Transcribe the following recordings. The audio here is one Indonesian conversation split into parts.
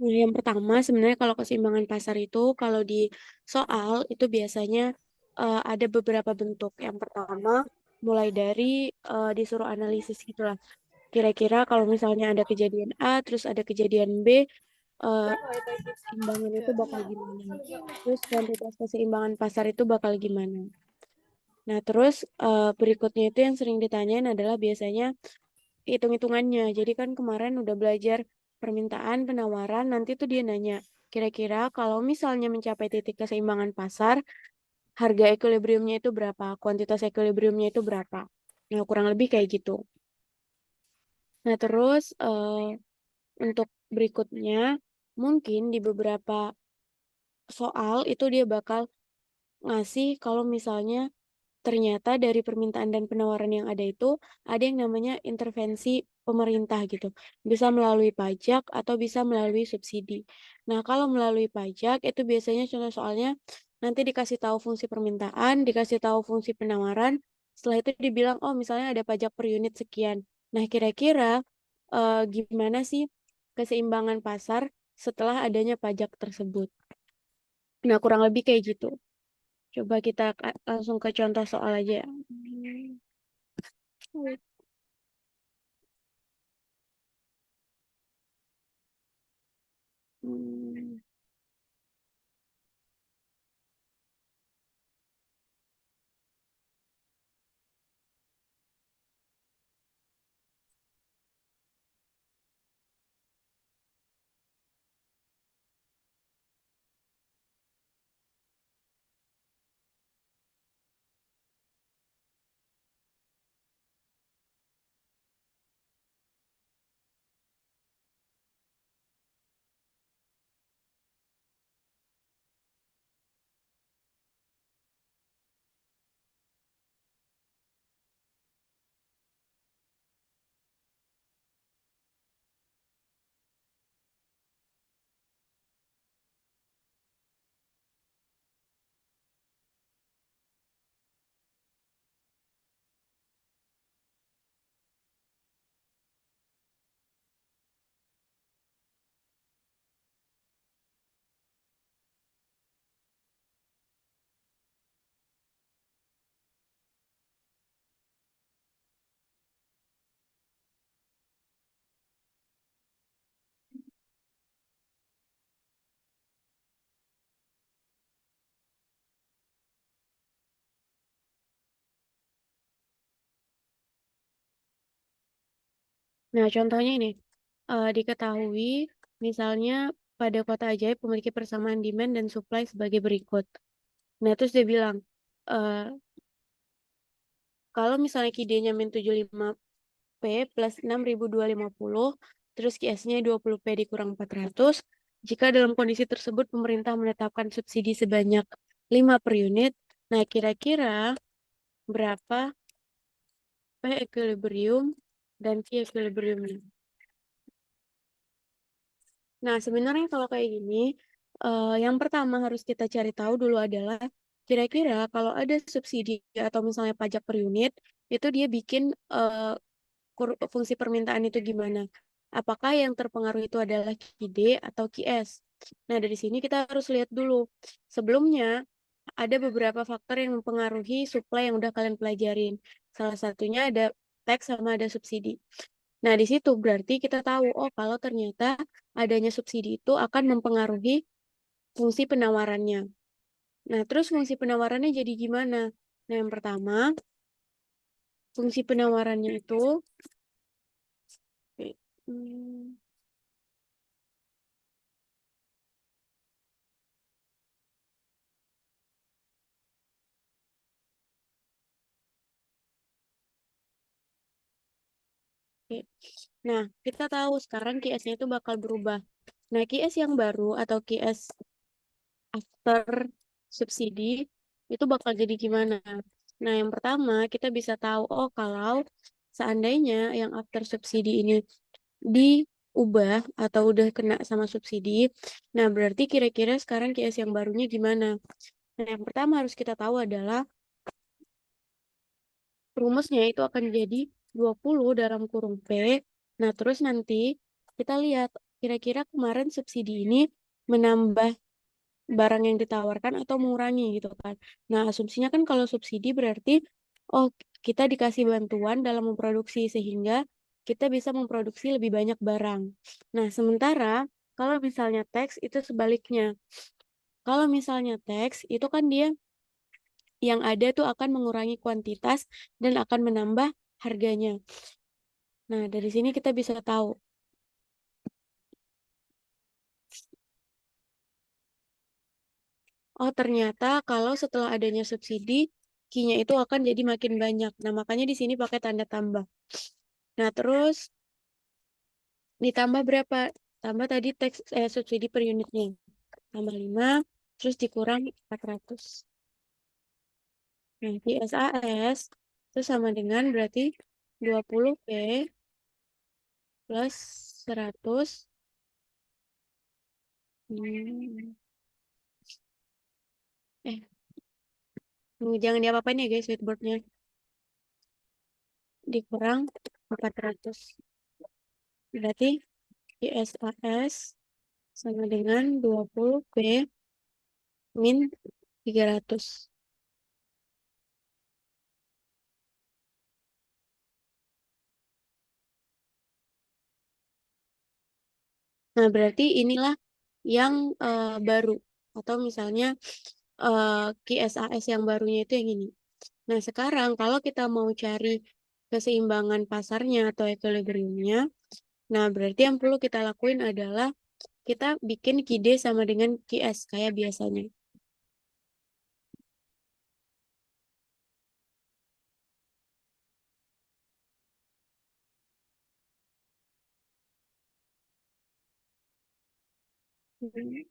Nah, yang pertama sebenarnya kalau keseimbangan pasar itu kalau di soal itu biasanya ada beberapa bentuk. Yang pertama mulai dari disuruh analisis gitulah. Kira-kira kalau misalnya ada kejadian A terus ada kejadian B, eh, keseimbangan itu bakal gimana? Terus kuantitas keseimbangan pasar itu bakal gimana? Nah, terus berikutnya itu yang sering ditanyain adalah biasanya hitung-hitungannya. Jadi kan kemarin udah belajar permintaan, penawaran, nanti tuh dia nanya, kira-kira kalau misalnya mencapai titik keseimbangan pasar, harga equilibriumnya itu berapa? Kuantitas equilibriumnya itu berapa? Nah, kurang lebih kayak gitu. Nah, terus untuk berikutnya, mungkin di beberapa soal itu dia bakal ngasih kalau misalnya ternyata dari permintaan dan penawaran yang ada itu ada yang namanya intervensi pemerintah gitu. Bisa melalui pajak atau bisa melalui subsidi. Nah, kalau melalui pajak itu biasanya contoh soalnya nanti dikasih tahu fungsi permintaan, dikasih tahu fungsi penawaran, setelah itu dibilang oh misalnya ada pajak per unit sekian. Nah, kira-kira gimana sih keseimbangan pasar setelah adanya pajak tersebut? Nah, kurang lebih kayak gitu. Coba kita langsung ke contoh soal aja. Hmm. Nah, contohnya ini, diketahui misalnya pada kota ajaib memiliki persamaan demand dan supply sebagai berikut. Nah, terus dia bilang, eh, kalau misalnya KD-nya min 75P plus 6.250, terus QS-nya 20P dikurang 400, jika dalam kondisi tersebut pemerintah menetapkan subsidi sebanyak 5 per unit, nah kira-kira berapa P equilibrium dan Q equilibriumnya? Nah, sebenarnya kalau kayak gini, yang pertama harus kita cari tahu dulu adalah kira-kira kalau ada subsidi atau misalnya pajak per unit, itu dia bikin fungsi permintaan itu gimana? Apakah yang terpengaruh itu adalah QD atau QS? Nah, dari sini kita harus lihat dulu. Sebelumnya, ada beberapa faktor yang mempengaruhi supply yang udah kalian pelajarin. Salah satunya ada tax sama ada subsidi. Nah, di situ berarti kita tahu, oh kalau ternyata adanya subsidi itu akan mempengaruhi fungsi penawarannya. Nah, terus fungsi penawarannya jadi gimana? Nah, yang pertama, fungsi penawarannya itu, hmm, oke. Nah, kita tahu sekarang QS-nya itu bakal berubah. Nah, QS yang baru atau QS after subsidi itu bakal jadi gimana? Nah, yang pertama kita bisa tahu, oh kalau seandainya yang after subsidi ini diubah atau udah kena sama subsidi, nah berarti kira-kira sekarang QS yang barunya gimana? Nah, yang pertama harus kita tahu adalah rumusnya itu akan jadi 20 dalam kurung P. Nah, terus nanti kita lihat kira-kira kemarin subsidi ini menambah barang yang ditawarkan atau mengurangi gitu kan. Nah, asumsinya kan kalau subsidi berarti oh kita dikasih bantuan dalam memproduksi sehingga kita bisa memproduksi lebih banyak barang. Nah, sementara kalau misalnya teks itu sebaliknya. Kalau misalnya teks itu kan dia yang ada tuh akan mengurangi kuantitas dan akan menambah harganya. Nah, dari sini kita bisa tahu, oh ternyata kalau setelah adanya subsidi, Q-nya itu akan jadi makin banyak. Nah, makanya di sini pakai tanda tambah. Nah, terus ditambah berapa? Tambah tadi teks subsidi per unitnya. Tambah 5, terus dikurang 400. Nah, di SAS itu sama dengan berarti 20P plus 100. Hmm, eh, jangan diapa-apain ya guys, whiteboardnya. Dikurang 400. Berarti di SAS sama dengan 20P min 300. Nah, berarti inilah yang baru. Atau misalnya QSAS yang barunya itu yang ini. Nah, sekarang kalau kita mau cari keseimbangan pasarnya atau equilibriumnya, nah berarti yang perlu kita lakuin adalah kita bikin QD sama dengan QS kayak biasanya. Hmm.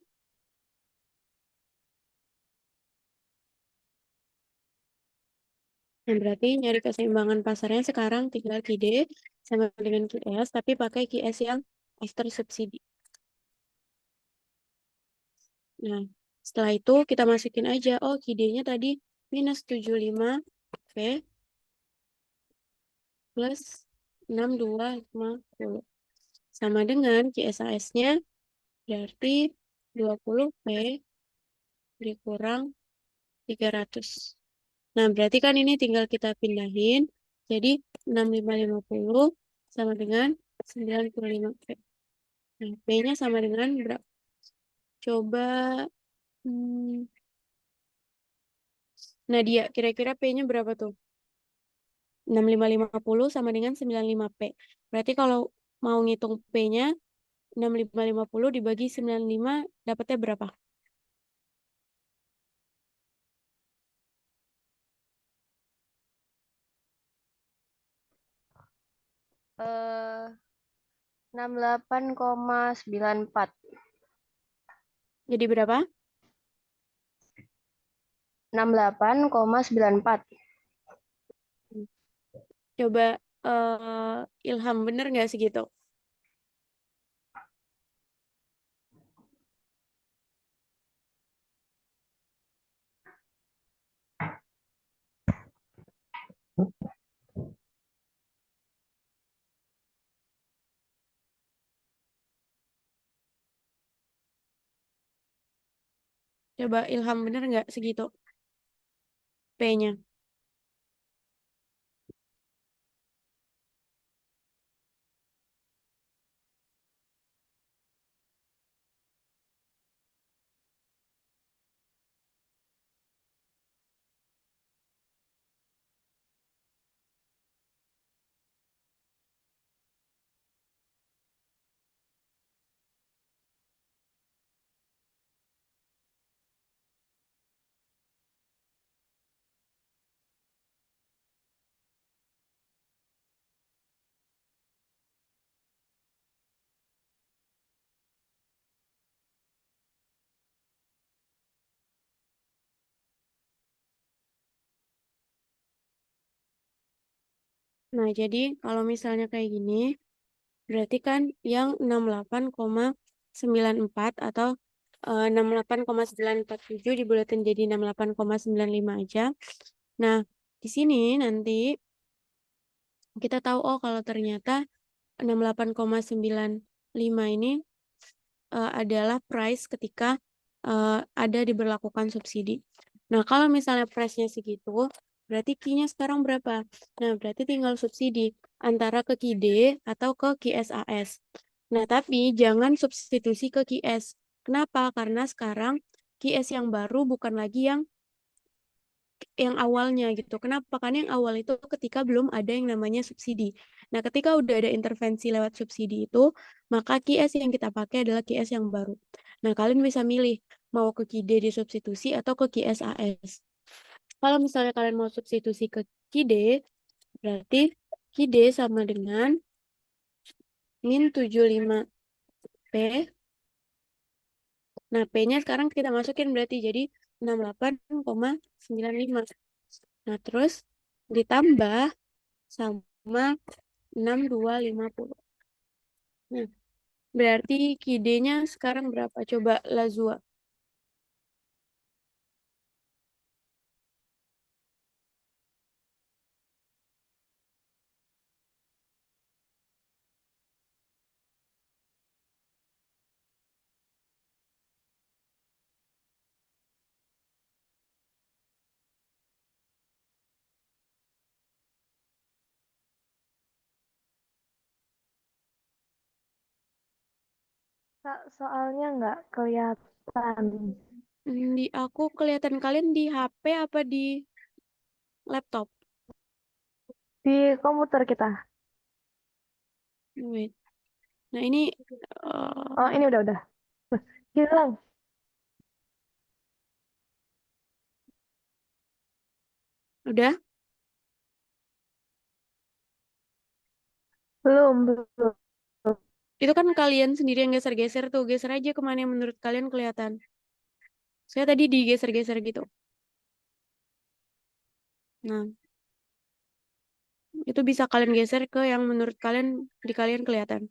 Nah, berarti nyari keseimbangan pasarnya sekarang tinggal QD sama dengan QS, tapi pakai QS yang after subsidi. Nah, setelah itu kita masukin aja, oh QD-nya tadi minus 75P plus 6250. Sama dengan QSAS-nya berarti 20P dikurang 300. Nah, berarti kan ini tinggal kita pindahin. Jadi 6550 sama dengan 95P. Nah, P-nya sama dengan berapa? Coba, hmm, Nadia, kira-kira P-nya berapa tuh? 6550 sama dengan 95P. Berarti kalau mau ngitung P-nya, 6550 dibagi 95 dapatnya berapa? Eh, 68,94. Jadi berapa? 68,94. Coba Ilham, bener nggak segitu? Coba Ilham, bener nggak segitu P-nya? Nah, jadi kalau misalnya kayak gini, berarti kan yang 68,94 atau 68,947 dibulatin jadi 68,95 aja. Nah, di sini nanti kita tahu, oh kalau ternyata 68,95 ini adalah price ketika ada diberlakukan subsidi. Nah, kalau misalnya price-nya segitu, berarti Q-nya sekarang berapa? Nah, berarti tinggal subsidi antara ke QID atau ke QSAS. Nah, tapi jangan substitusi ke QS. Kenapa? Karena sekarang QS yang baru bukan lagi yang awalnya gitu. Kenapa? Karena yang awal itu ketika belum ada yang namanya subsidi. Nah, ketika udah ada intervensi lewat subsidi itu, maka QS yang kita pakai adalah QS yang baru. Nah, kalian bisa milih mau ke KID disubstitusi atau ke QSAS. Kalau misalnya kalian mau substitusi ke KID, berarti KID sama dengan min 75P. Nah, P-nya sekarang kita masukin berarti jadi 68,95. Nah, terus ditambah sama 6250. Nah, berarti KID-nya sekarang berapa? Coba Lazua. Kak, soalnya nggak kelihatan Di aku kelihatan kalian di HP apa di laptop? di komputer kita. Wait. Nah, ini Oh, ini udah. Hilang. udah. Belum. Itu kan kalian sendiri yang geser-geser tuh. Geser aja kemana yang menurut kalian kelihatan. Saya tadi digeser-geser gitu. Nah, itu bisa kalian geser ke yang menurut kalian di kalian kelihatan.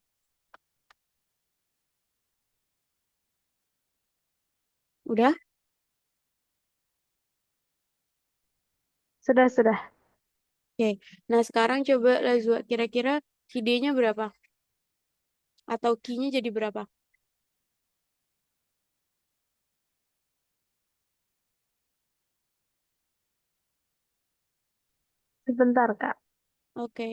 Udah? Sudah. Oke. Nah, sekarang coba Lazua. Kira-kira KID-nya berapa? Atau Q-nya jadi berapa? Sebentar, Kak. Oke.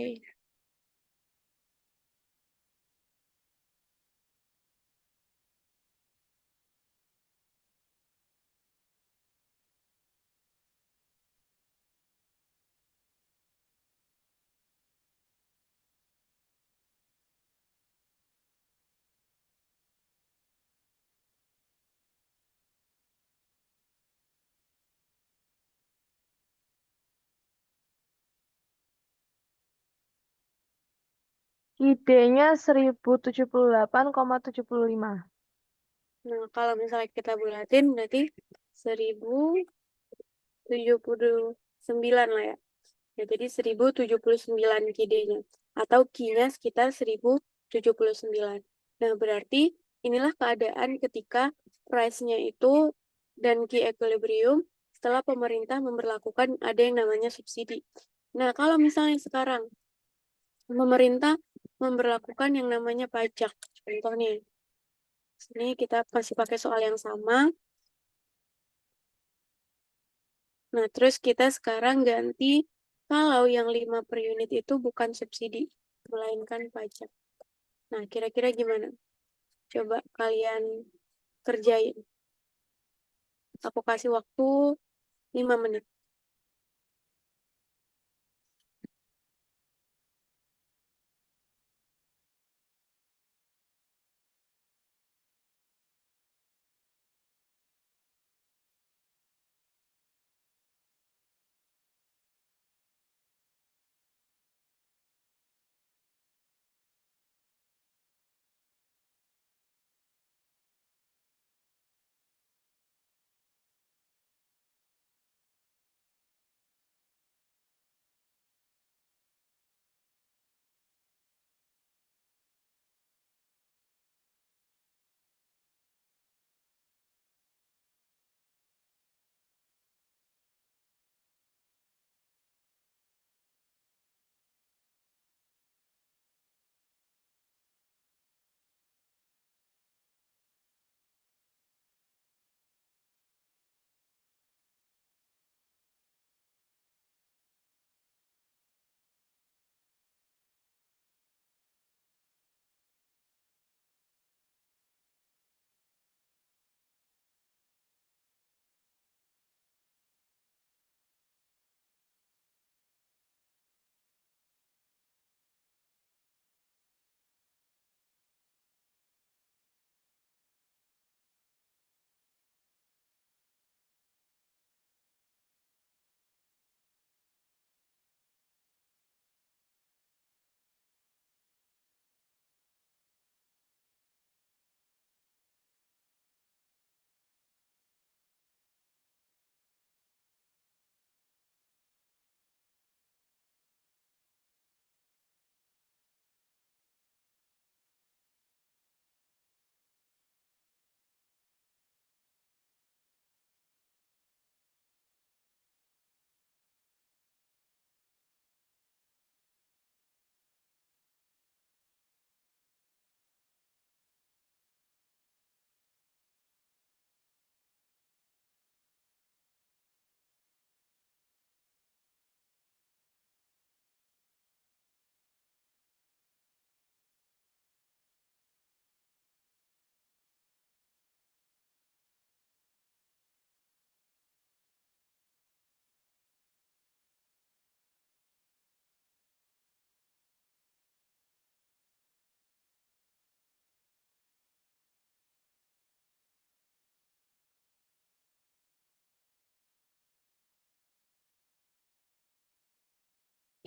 Idenya 1078,75. Nah, kalau misalnya kita bulatin berarti 1079 lah ya. Ya, jadi 1079 KD-nya. Atau Q-nya sekitar 1079. Nah, berarti inilah keadaan ketika price-nya itu dan key equilibrium setelah pemerintah memberlakukan ada yang namanya subsidi. Nah, kalau misalnya sekarang pemerintah memberlakukan yang namanya pajak. Contoh nih, sini kita masih pakai soal yang sama. Nah, terus kita sekarang ganti kalau yang 5 per unit itu bukan subsidi, melainkan pajak. Nah, kira-kira gimana? Coba kalian kerjain. Aku kasih waktu 5 menit.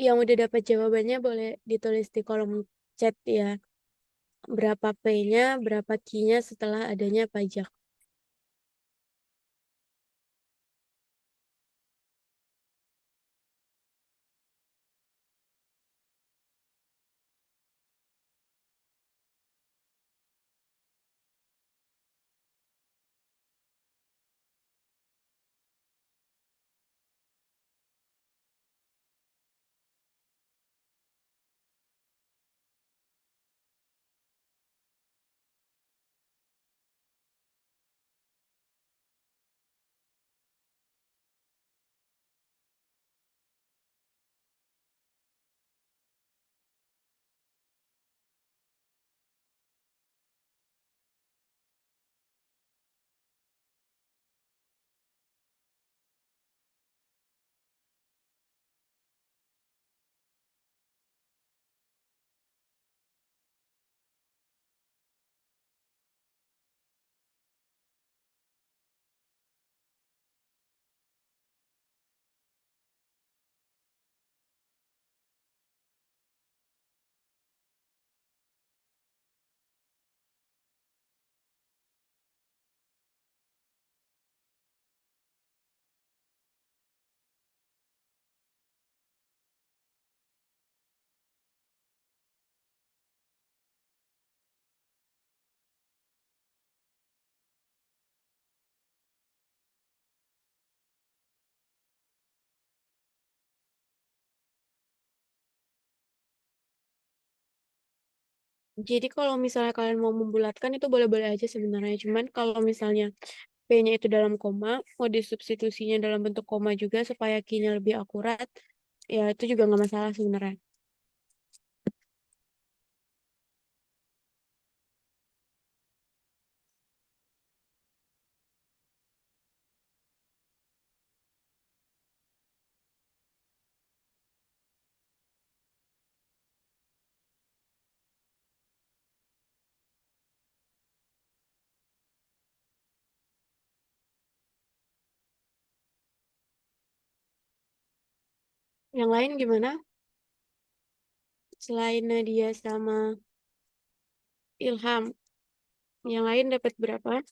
Yang udah dapat jawabannya boleh ditulis di kolom chat ya. Berapa P-nya, berapa Q-nya setelah adanya pajak. Jadi kalau misalnya kalian mau membulatkan itu boleh-boleh aja sebenarnya. Cuman kalau misalnya P-nya itu dalam koma, mau disubstitusinya dalam bentuk koma juga supaya Q-nya lebih akurat, ya itu juga nggak masalah sebenarnya. Yang lain gimana? Selain Nadia sama Ilham, yang lain dapat berapa?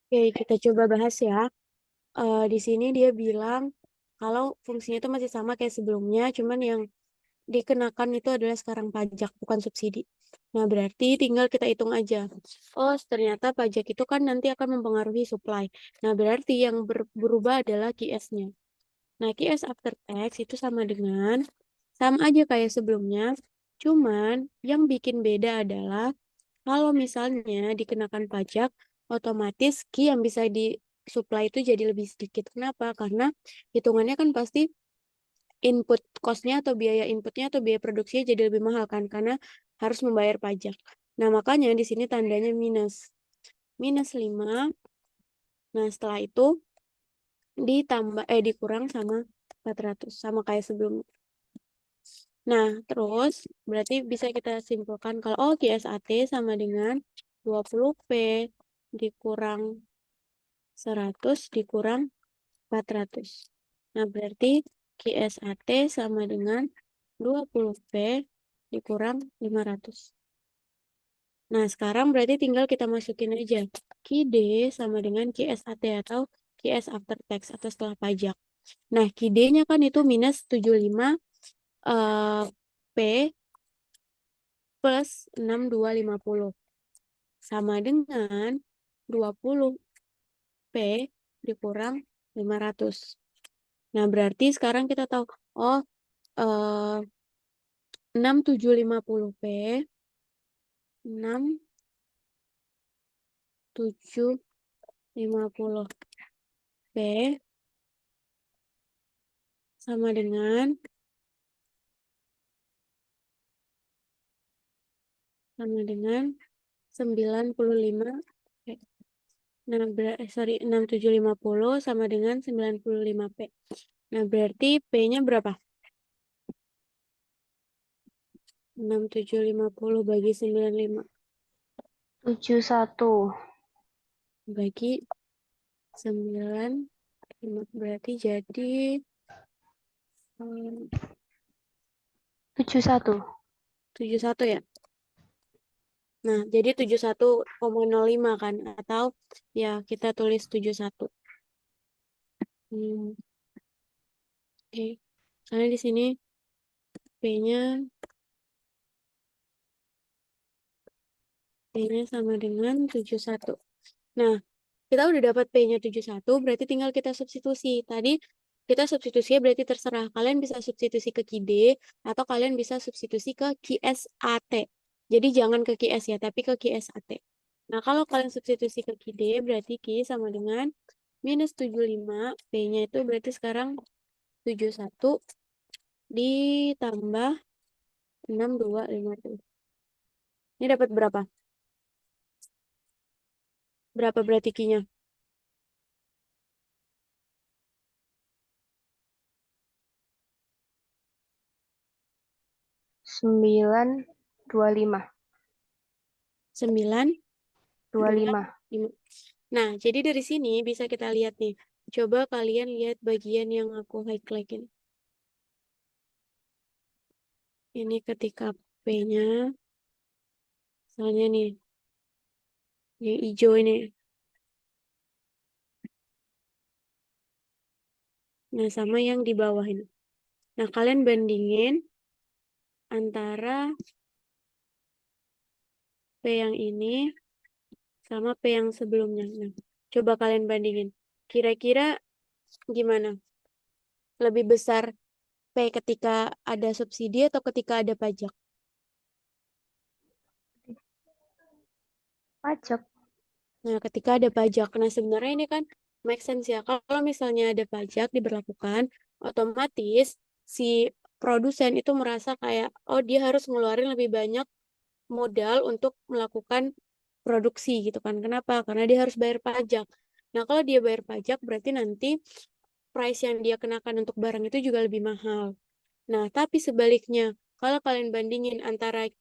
Oke, kita coba bahas ya. Di sini dia bilang kalau fungsinya itu masih sama kayak sebelumnya, cuman yang dikenakan itu adalah sekarang pajak, bukan subsidi. Nah, berarti tinggal kita hitung aja. Oh, ternyata pajak itu kan nanti akan mempengaruhi supply. Nah, berarti yang berubah adalah QS-nya. Nah, QS after tax itu sama aja kayak sebelumnya. Cuman yang bikin beda adalah kalau misalnya dikenakan pajak, otomatis Ki yang bisa disuplai itu jadi lebih sedikit. Kenapa? Karena hitungannya kan pasti input cost-nya atau biaya inputnya atau biaya produksinya jadi lebih mahal kan karena harus membayar pajak. Nah, makanya di sini tandanya minus. Minus 5. Nah, setelah itu dikurang sama 400 sama kayak sebelumnya. Nah, terus berarti bisa kita simpulkan kalau QSAT sama dengan 20P. dikurang 100 dikurang 400. Nah, berarti QSAT sama dengan 20P dikurang 500. Nah, sekarang berarti tinggal kita masukin aja. QD sama dengan QSAT atau QS after tax atau setelah pajak. Nah, QD-nya kan itu minus 75 P plus 6250. Sama dengan 20P dikurang 500. Nah, berarti sekarang kita tahu, oh, 6750P, 6750P sama dengan 95. Nah, 6750 sama dengan 95P. Nah, berarti P-nya berapa? 6750 bagi 95 71. bagi 9, berarti jadi 71. 71 ya. Nah, jadi 71,05 kan, atau ya kita tulis 71. Oke. Soalnya di sini P-nya sama dengan 71. Nah, kita udah dapat P-nya 71, berarti tinggal kita substitusi. Tadi kita substitusi berarti terserah. Kalian bisa substitusi ke QD atau kalian bisa substitusi ke QSAT. Jadi jangan ke QS ya, tapi ke QSAT. Nah, kalau kalian substitusi ke QD berarti Q sama dengan minus 75. P-nya itu berarti sekarang 71 ditambah 6250. Ini dapat berapa? Berapa berarti Q-nya? 925. 9, 25. 5. Nah, jadi dari sini bisa kita lihat nih. Coba kalian lihat bagian yang aku highlight ini. Ini ketika P-nya, misalnya nih, yang hijau ini. Nah, sama yang di bawah ini. Nah, kalian bandingin antara P yang ini sama P yang sebelumnya. Nah, coba kalian bandingin. Kira-kira gimana? Lebih besar P ketika ada subsidi atau ketika ada pajak? Pajak. Nah, ketika ada pajak. Nah, sebenarnya ini kan make sense ya. Kalau misalnya ada pajak diberlakukan, otomatis si produsen itu merasa kayak, oh dia harus ngeluarin lebih banyak modal untuk melakukan produksi gitu kan. Kenapa? Karena dia harus bayar pajak. Nah, kalau dia bayar pajak, berarti nanti price yang dia kenakan untuk barang itu juga lebih mahal. Nah, tapi sebaliknya, kalau kalian bandingin antara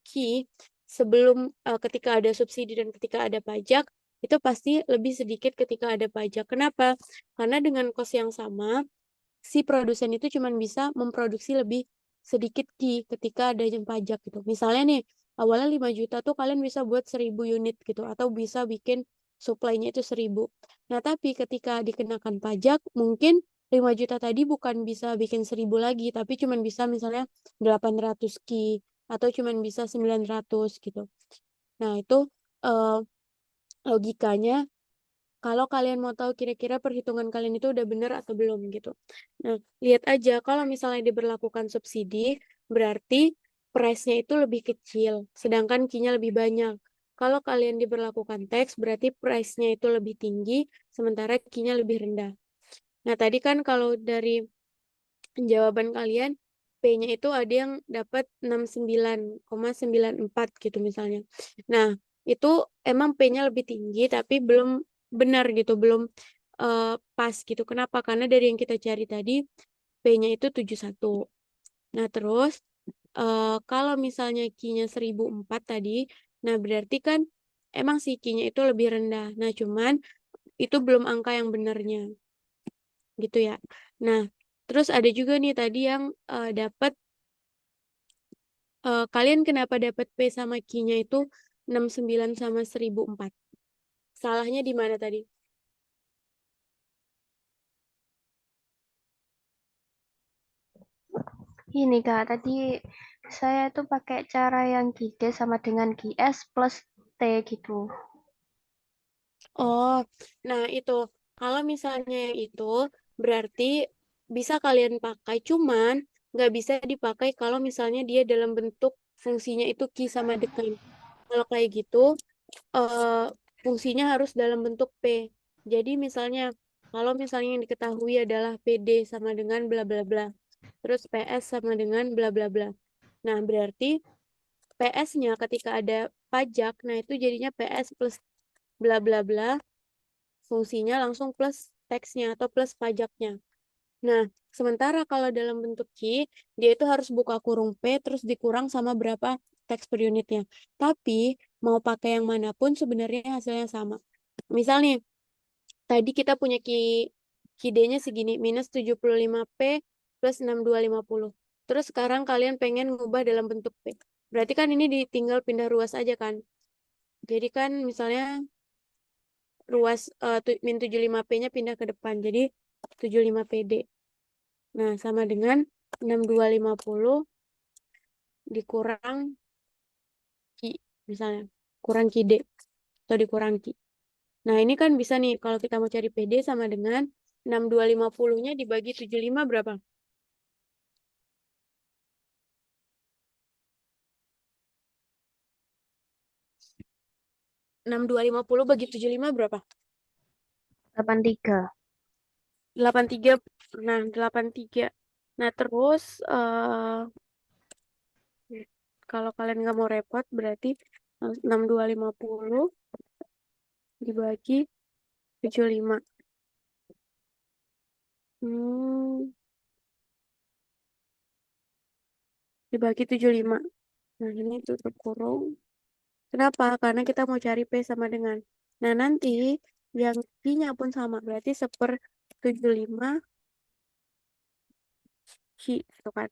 sebelum ketika ada subsidi dan ketika ada pajak, itu pasti lebih sedikit ketika ada pajak. Kenapa? Karena dengan kos yang sama, si produsen itu cuma bisa memproduksi lebih sedikit ketika ada yang pajak gitu. Misalnya nih, awalnya 5 juta tuh kalian bisa buat 1000 unit gitu, atau bisa bikin supply-nya itu 1000. Nah, tapi ketika dikenakan pajak, mungkin 5 juta tadi bukan bisa bikin 1000 lagi, tapi cuma bisa misalnya 800 atau cuma bisa 900 gitu. Nah, itu eh, logikanya kalau kalian mau tahu kira-kira perhitungan kalian itu udah benar atau belum gitu. Nah, lihat aja kalau misalnya diberlakukan subsidi, berarti price-nya itu lebih kecil, sedangkan Q-nya lebih banyak. Kalau kalian diberlakukan tax, berarti price-nya itu lebih tinggi, sementara Q-nya lebih rendah. Nah, tadi kan kalau dari jawaban kalian, P-nya itu ada yang dapat 69,94 gitu misalnya. Nah, itu emang P-nya lebih tinggi, tapi belum benar gitu, belum pas gitu. Kenapa? Karena dari yang kita cari tadi, P-nya itu 71. Nah, terus kalau misalnya Q-nya 1004 tadi, nah berarti kan emang sih Q-nya itu lebih rendah. Nah, cuman itu belum angka yang benarnya gitu ya. Nah, terus ada juga nih tadi yang dapat kalian kenapa dapat P sama Q-nya itu 69 sama 1004? Salahnya di mana tadi? Ini Kak, tadi saya tuh pakai cara yang GD sama dengan GS plus T gitu. Oh, nah itu kalau misalnya yang itu berarti bisa kalian pakai, cuman nggak bisa dipakai kalau misalnya dia dalam bentuk fungsinya itu Q sama dengan. Kalau kayak gitu, eh, fungsinya harus dalam bentuk P. Jadi misalnya, kalau misalnya yang diketahui adalah PD sama dengan bla bla bla, terus PS sama dengan bla bla bla. Nah, berarti PS-nya ketika ada pajak, nah itu jadinya PS plus bla bla bla, fungsinya langsung plus teksnya atau plus pajaknya. Nah, sementara kalau dalam bentuk Q, dia itu harus buka kurung P terus dikurang sama berapa teks per unitnya. Tapi mau pakai yang manapun sebenarnya hasilnya sama. Misal nih, tadi kita punya Q-D-nya segini, minus 75P plus 6250. Terus sekarang kalian pengen ngubah dalam bentuk P. Berarti kan ini ditinggal pindah ruas aja kan. Jadi kan misalnya ruas min 75P-nya pindah ke depan. Jadi 75PD. Nah, sama dengan 6250 dikurang Ki, misalnya. Kurang Ki D, atau dikurang Ki. Nah, ini kan bisa nih, kalau kita mau cari PD sama dengan 6250-nya dibagi 75 berapa? 6250 bagi 75 berapa? 83. 83. Nah, 83. Nah, terus kalau kalian nggak mau repot, berarti 6250 dibagi 75. Hmm, dibagi 75. Nah, ini tutup kurung. Kenapa? Karena kita mau cari P sama dengan. Nah, nanti yang Q-nya pun sama. Berarti 1/75 Q. Gitu kan.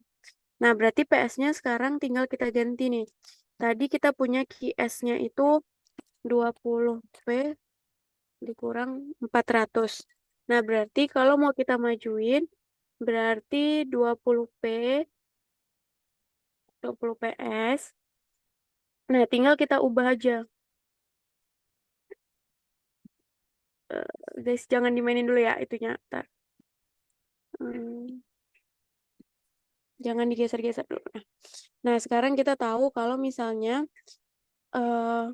Nah, berarti PS-nya sekarang tinggal kita ganti nih. Tadi kita punya QS-nya itu 20P dikurang 400. Nah, berarti kalau mau kita majuin, berarti 20P, 20 PS. Nah, tinggal kita ubah aja. Eh, Guys, jangan dimainin dulu ya itunya. Ntar. Hmm, jangan digeser-geser dulu. Nah, sekarang kita tahu kalau misalnya eh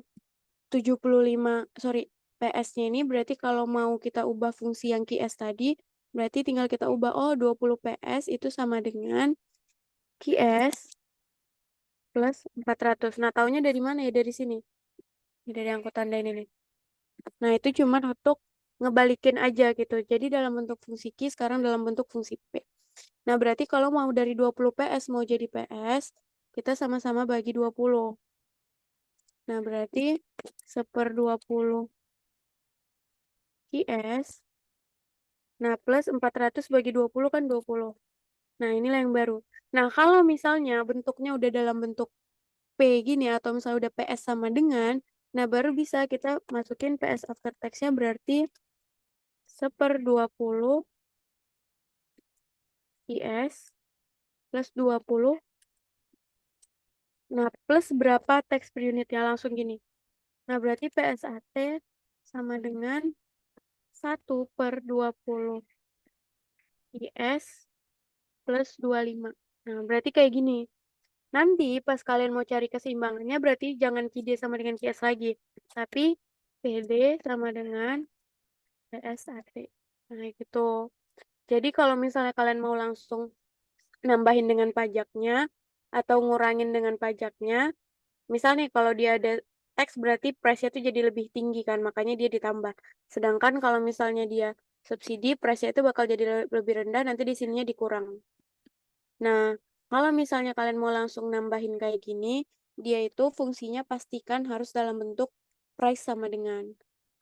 75, sorry, PS-nya ini berarti kalau mau kita ubah fungsi yang QS tadi, berarti tinggal kita ubah, oh 20 PS itu sama dengan QS plus 400. Nah, taunya dari mana ya? Dari sini. Ini dari yang aku tandain ini. Nah, itu cuma untuk ngebalikin aja gitu. Jadi dalam bentuk fungsi Q, sekarang dalam bentuk fungsi P. Nah, berarti kalau mau dari 20 PS mau jadi PS, kita sama-sama bagi 20. Nah, berarti 1/20 QS. Nah, plus 400 bagi 20 kan 20. Nah, inilah yang baru. Nah, kalau misalnya bentuknya udah dalam bentuk P gini atau misalnya udah PS sama dengan, nah baru bisa kita masukin PS after text-nya berarti 1/20 IS plus 20. Nah, plus berapa teks per unitnya langsung gini. Nah, berarti PSAT sama dengan 1/20 IS plus 25. Nah, berarti kayak gini. Nanti pas kalian mau cari keseimbangannya berarti jangan QD sama dengan QS lagi. Tapi PD sama dengan PSAT. Nah, gitu. Jadi kalau misalnya kalian mau langsung nambahin dengan pajaknya atau ngurangin dengan pajaknya, misal nih kalau dia ada teks berarti price-nya tuh jadi lebih tinggi kan, makanya dia ditambah. Sedangkan kalau misalnya dia subsidi, price-nya itu bakal jadi lebih rendah, nanti di sininya dikurang. Nah, kalau misalnya kalian mau langsung nambahin kayak gini, dia itu fungsinya pastikan harus dalam bentuk price sama dengan.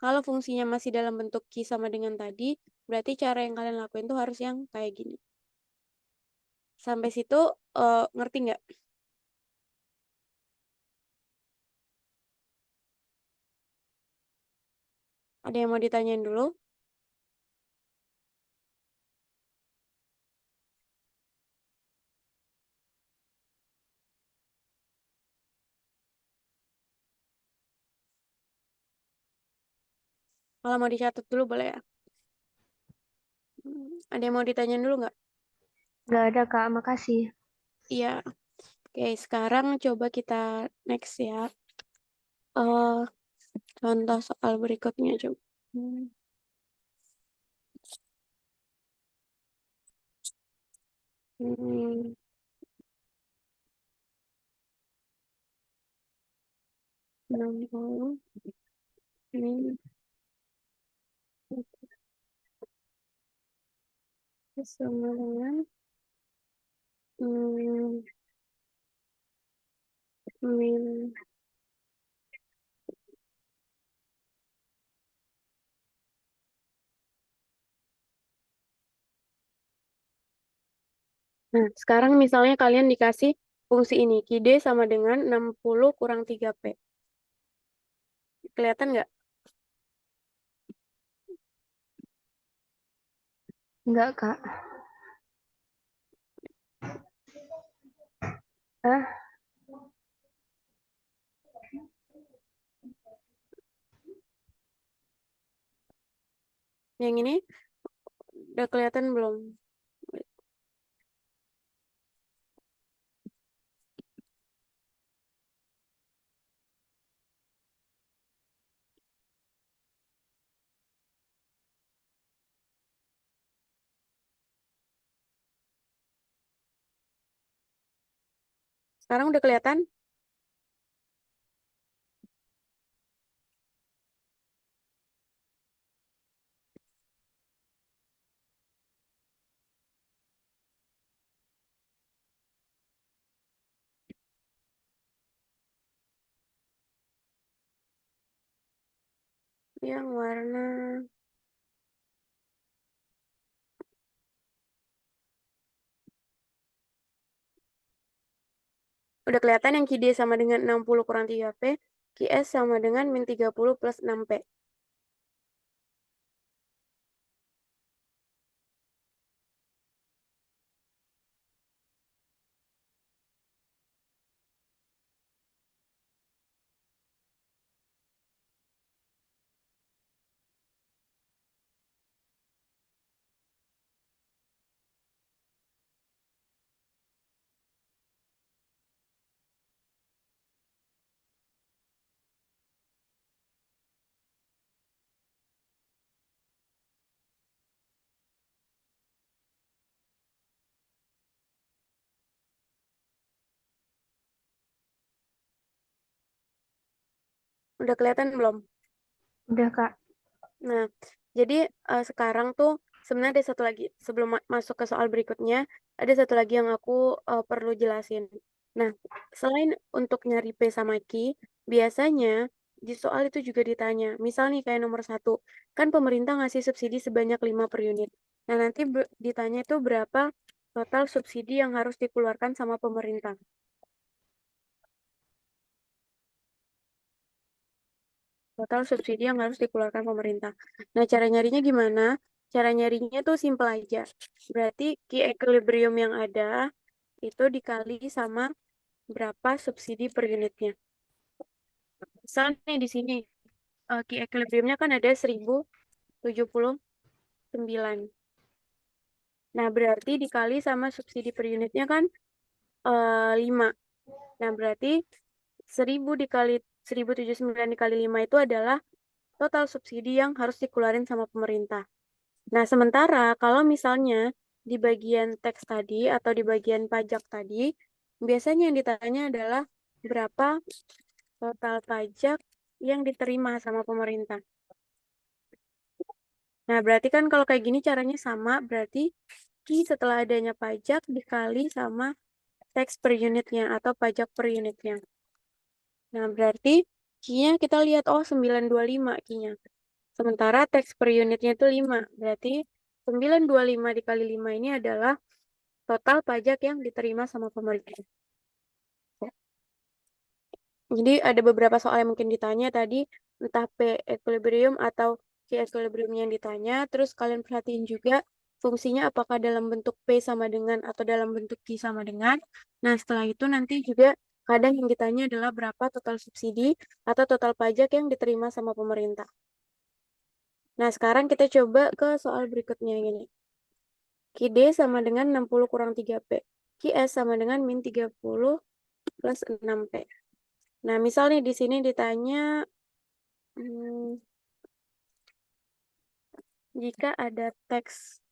Kalau fungsinya masih dalam bentuk key sama dengan tadi, berarti cara yang kalian lakuin tuh harus yang kayak gini. Sampai situ ngerti nggak? Ada yang mau ditanyain dulu? Kalau mau dicatat dulu boleh ya. Ada yang mau ditanyain dulu nggak? Nggak ada, Kak. Makasih. Iya. Oke, sekarang coba kita next ya. eh Contoh soal berikutnya coba. Hmm, 60 ini sama dengan hmm, min. Nah, sekarang misalnya kalian dikasih fungsi ini, KID sama dengan 60 kurang 3P. Kelihatan nggak? Nggak, Kak. Ah, Yang ini udah kelihatan belum? Sekarang udah kelihatan? Yang warna udah kelihatan yang KID sama dengan 60 kurang 3P, QS sama dengan min 30 plus 6P. Udah kelihatan belum? udah, Kak. Nah, jadi sekarang tuh sebenarnya ada satu lagi sebelum masuk ke soal berikutnya, ada satu lagi yang aku perlu jelasin. Nah, selain untuk nyari P sama Q, biasanya di soal itu juga ditanya. Misal nih kayak nomor satu, kan pemerintah ngasih subsidi sebanyak 5 per unit. Nah, nanti ditanya itu berapa total subsidi yang harus dikeluarkan sama pemerintah. Total subsidi yang harus dikeluarkan pemerintah. Nah, cara nyarinya gimana? Cara nyarinya tuh simpel aja. Berarti key equilibrium yang ada itu dikali sama berapa subsidi per unitnya. Misalnya di sini key equilibriumnya kan ada 1079. Nah, berarti dikali sama subsidi per unitnya kan 5. Nah, berarti 1000 dikali 1079 dikali 5 itu adalah total subsidi yang harus dikeluarin sama pemerintah. Nah, sementara kalau misalnya di bagian teks tadi atau di bagian pajak tadi, biasanya yang ditanya adalah berapa total pajak yang diterima sama pemerintah. Nah, berarti kan kalau kayak gini caranya sama, berarti Ki setelah adanya pajak dikali sama teks per unitnya atau pajak per unitnya. Nah, berarti Key-nya kita lihat, oh 925 key-nya. Sementara tax per unitnya itu 5. Berarti 925 dikali 5 ini adalah total pajak yang diterima sama pemerintah. Jadi ada beberapa soal yang mungkin ditanya tadi, entah P equilibrium atau Q equilibrium yang ditanya. Terus kalian perhatiin juga fungsinya apakah dalam bentuk P sama dengan atau dalam bentuk Q sama dengan. Nah, setelah itu nanti juga kadang yang ditanya adalah berapa total subsidi atau total pajak yang diterima sama pemerintah. Nah, sekarang kita coba ke soal berikutnya ini. QD sama dengan 60 kurang 3P. QS sama dengan min 30 plus 6P. Nah, misal nih di sini ditanya jika ada teks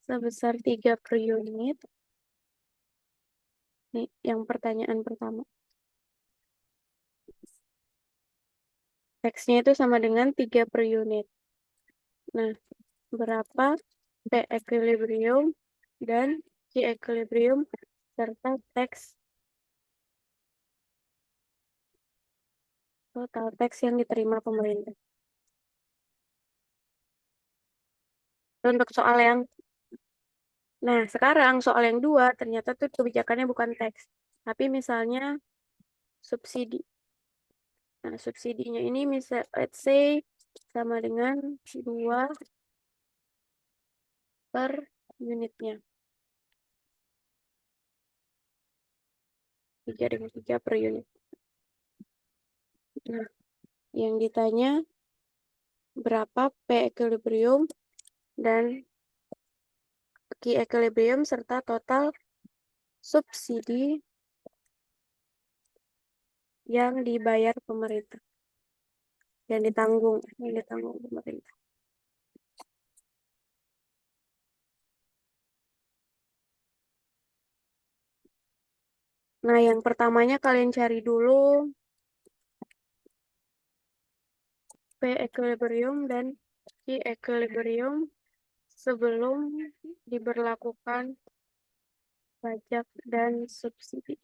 sebesar 3 per unit. Nih, yang pertanyaan pertama. Teksnya itu sama dengan 3 per unit. Nah, berapa P equilibrium dan Q equilibrium serta teks total teks yang diterima pemerintah. Untuk soal yang Nah, sekarang soal yang dua ternyata tuh kebijakannya bukan teks, tapi misalnya subsidi. Nah, subsidinya ini misal let's say sama dengan 2 per unitnya. 3 per unit. Nah, yang ditanya berapa P equilibrium dan Q equilibrium serta total subsidi yang dibayar pemerintah, yang ditanggung pemerintah. Nah, yang pertamanya kalian cari dulu P equilibrium dan Q equilibrium sebelum diberlakukan pajak dan subsidi.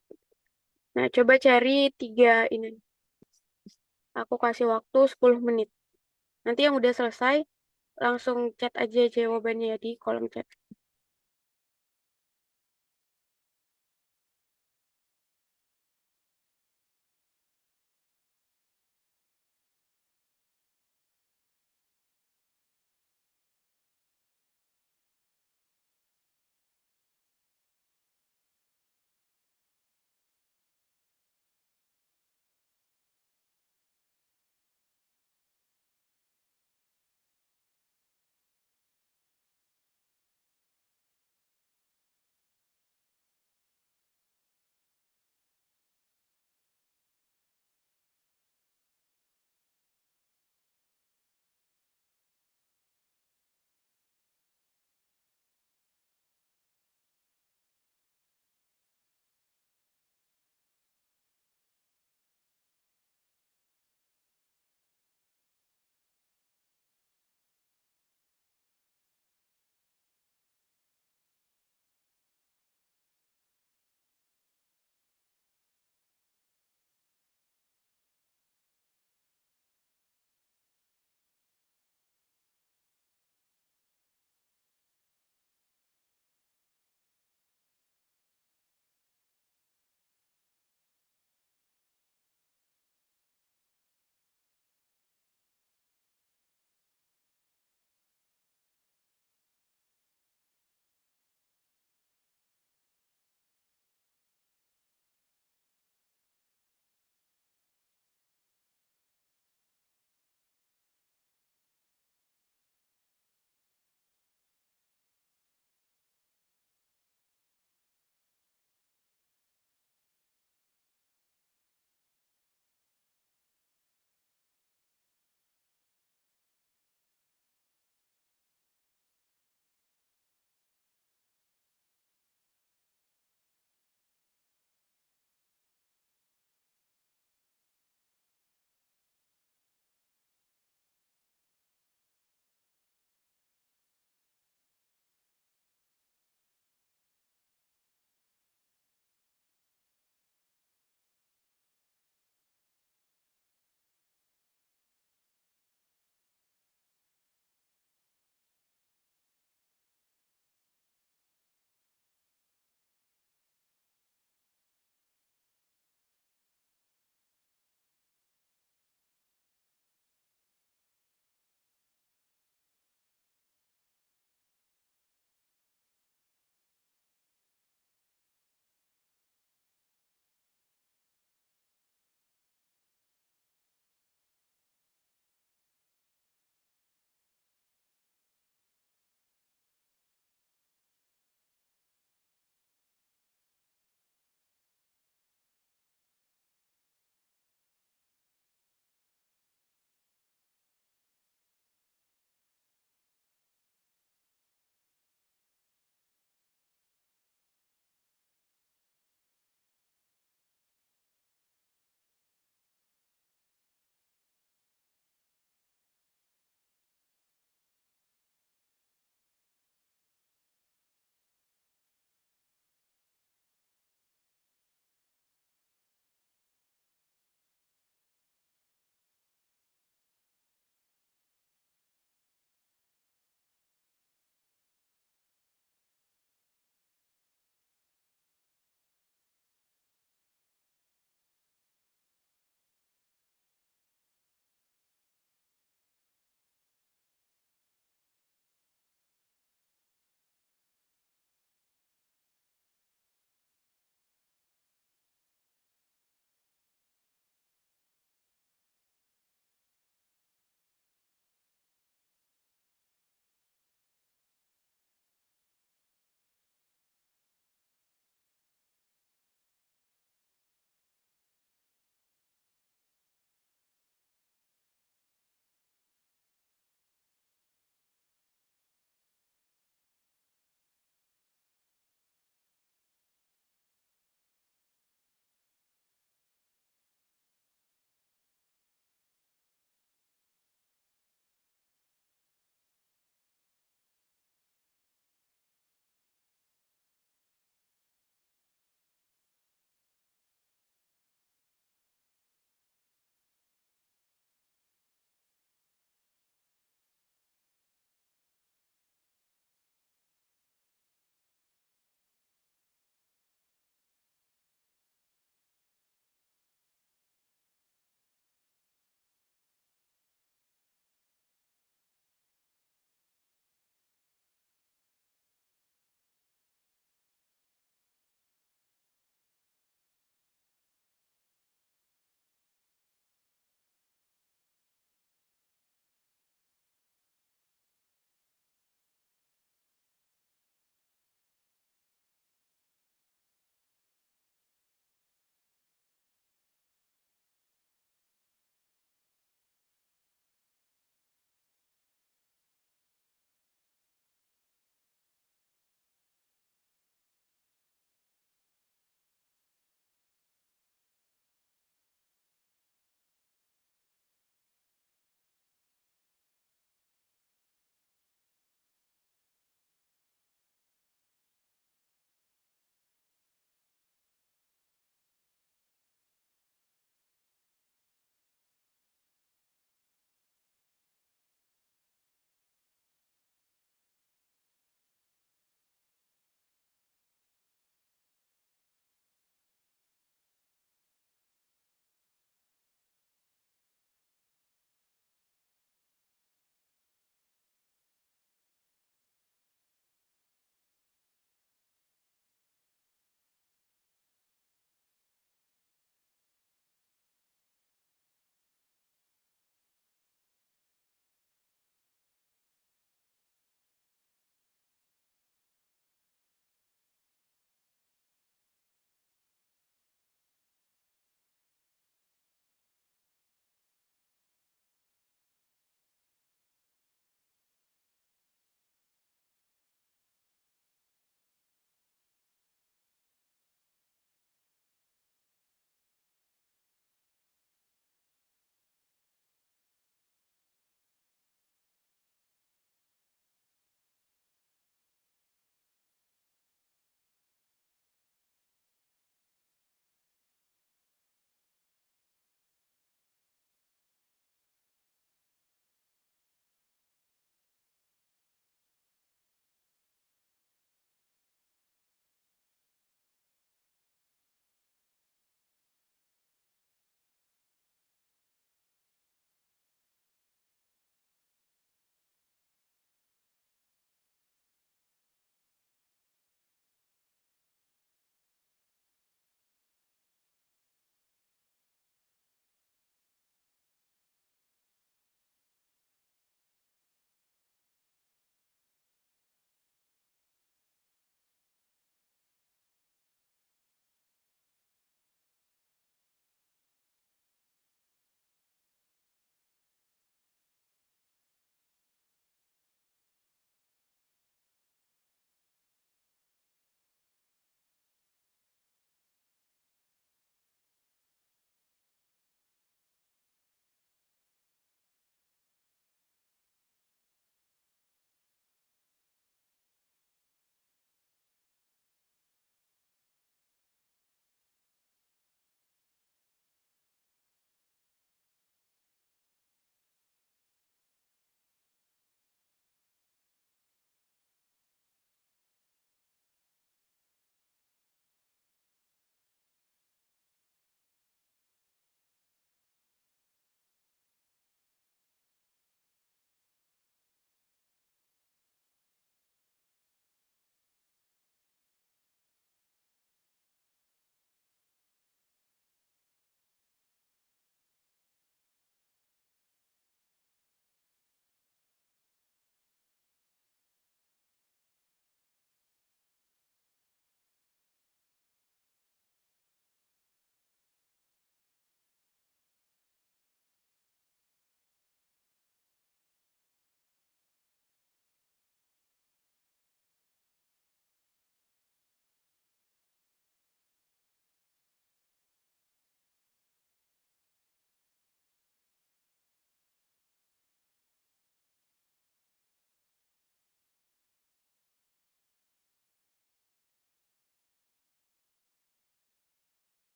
Nah, coba cari tiga ini. Aku kasih waktu 10 menit. Nanti yang udah selesai, langsung chat aja jawabannya ya di kolom chat.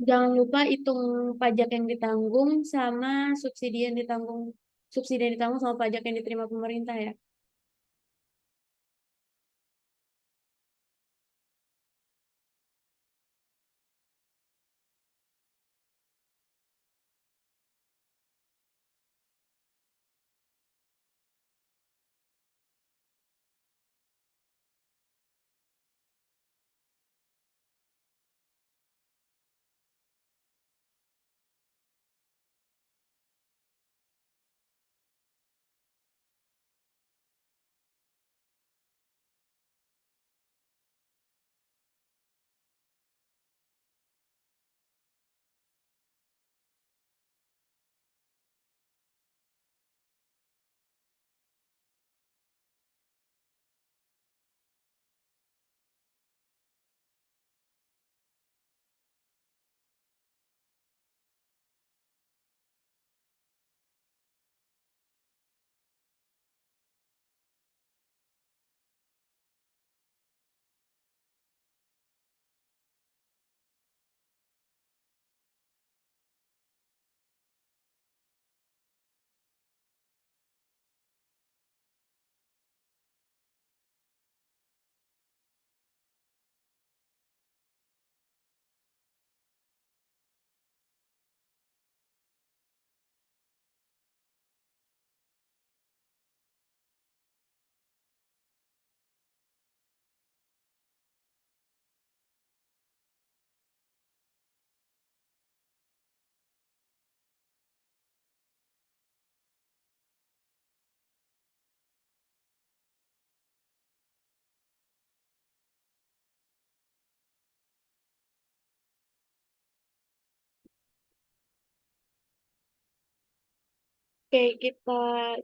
Jangan lupa hitung pajak yang ditanggung sama subsidi yang ditanggung sama pajak yang diterima pemerintah ya. Oke, kita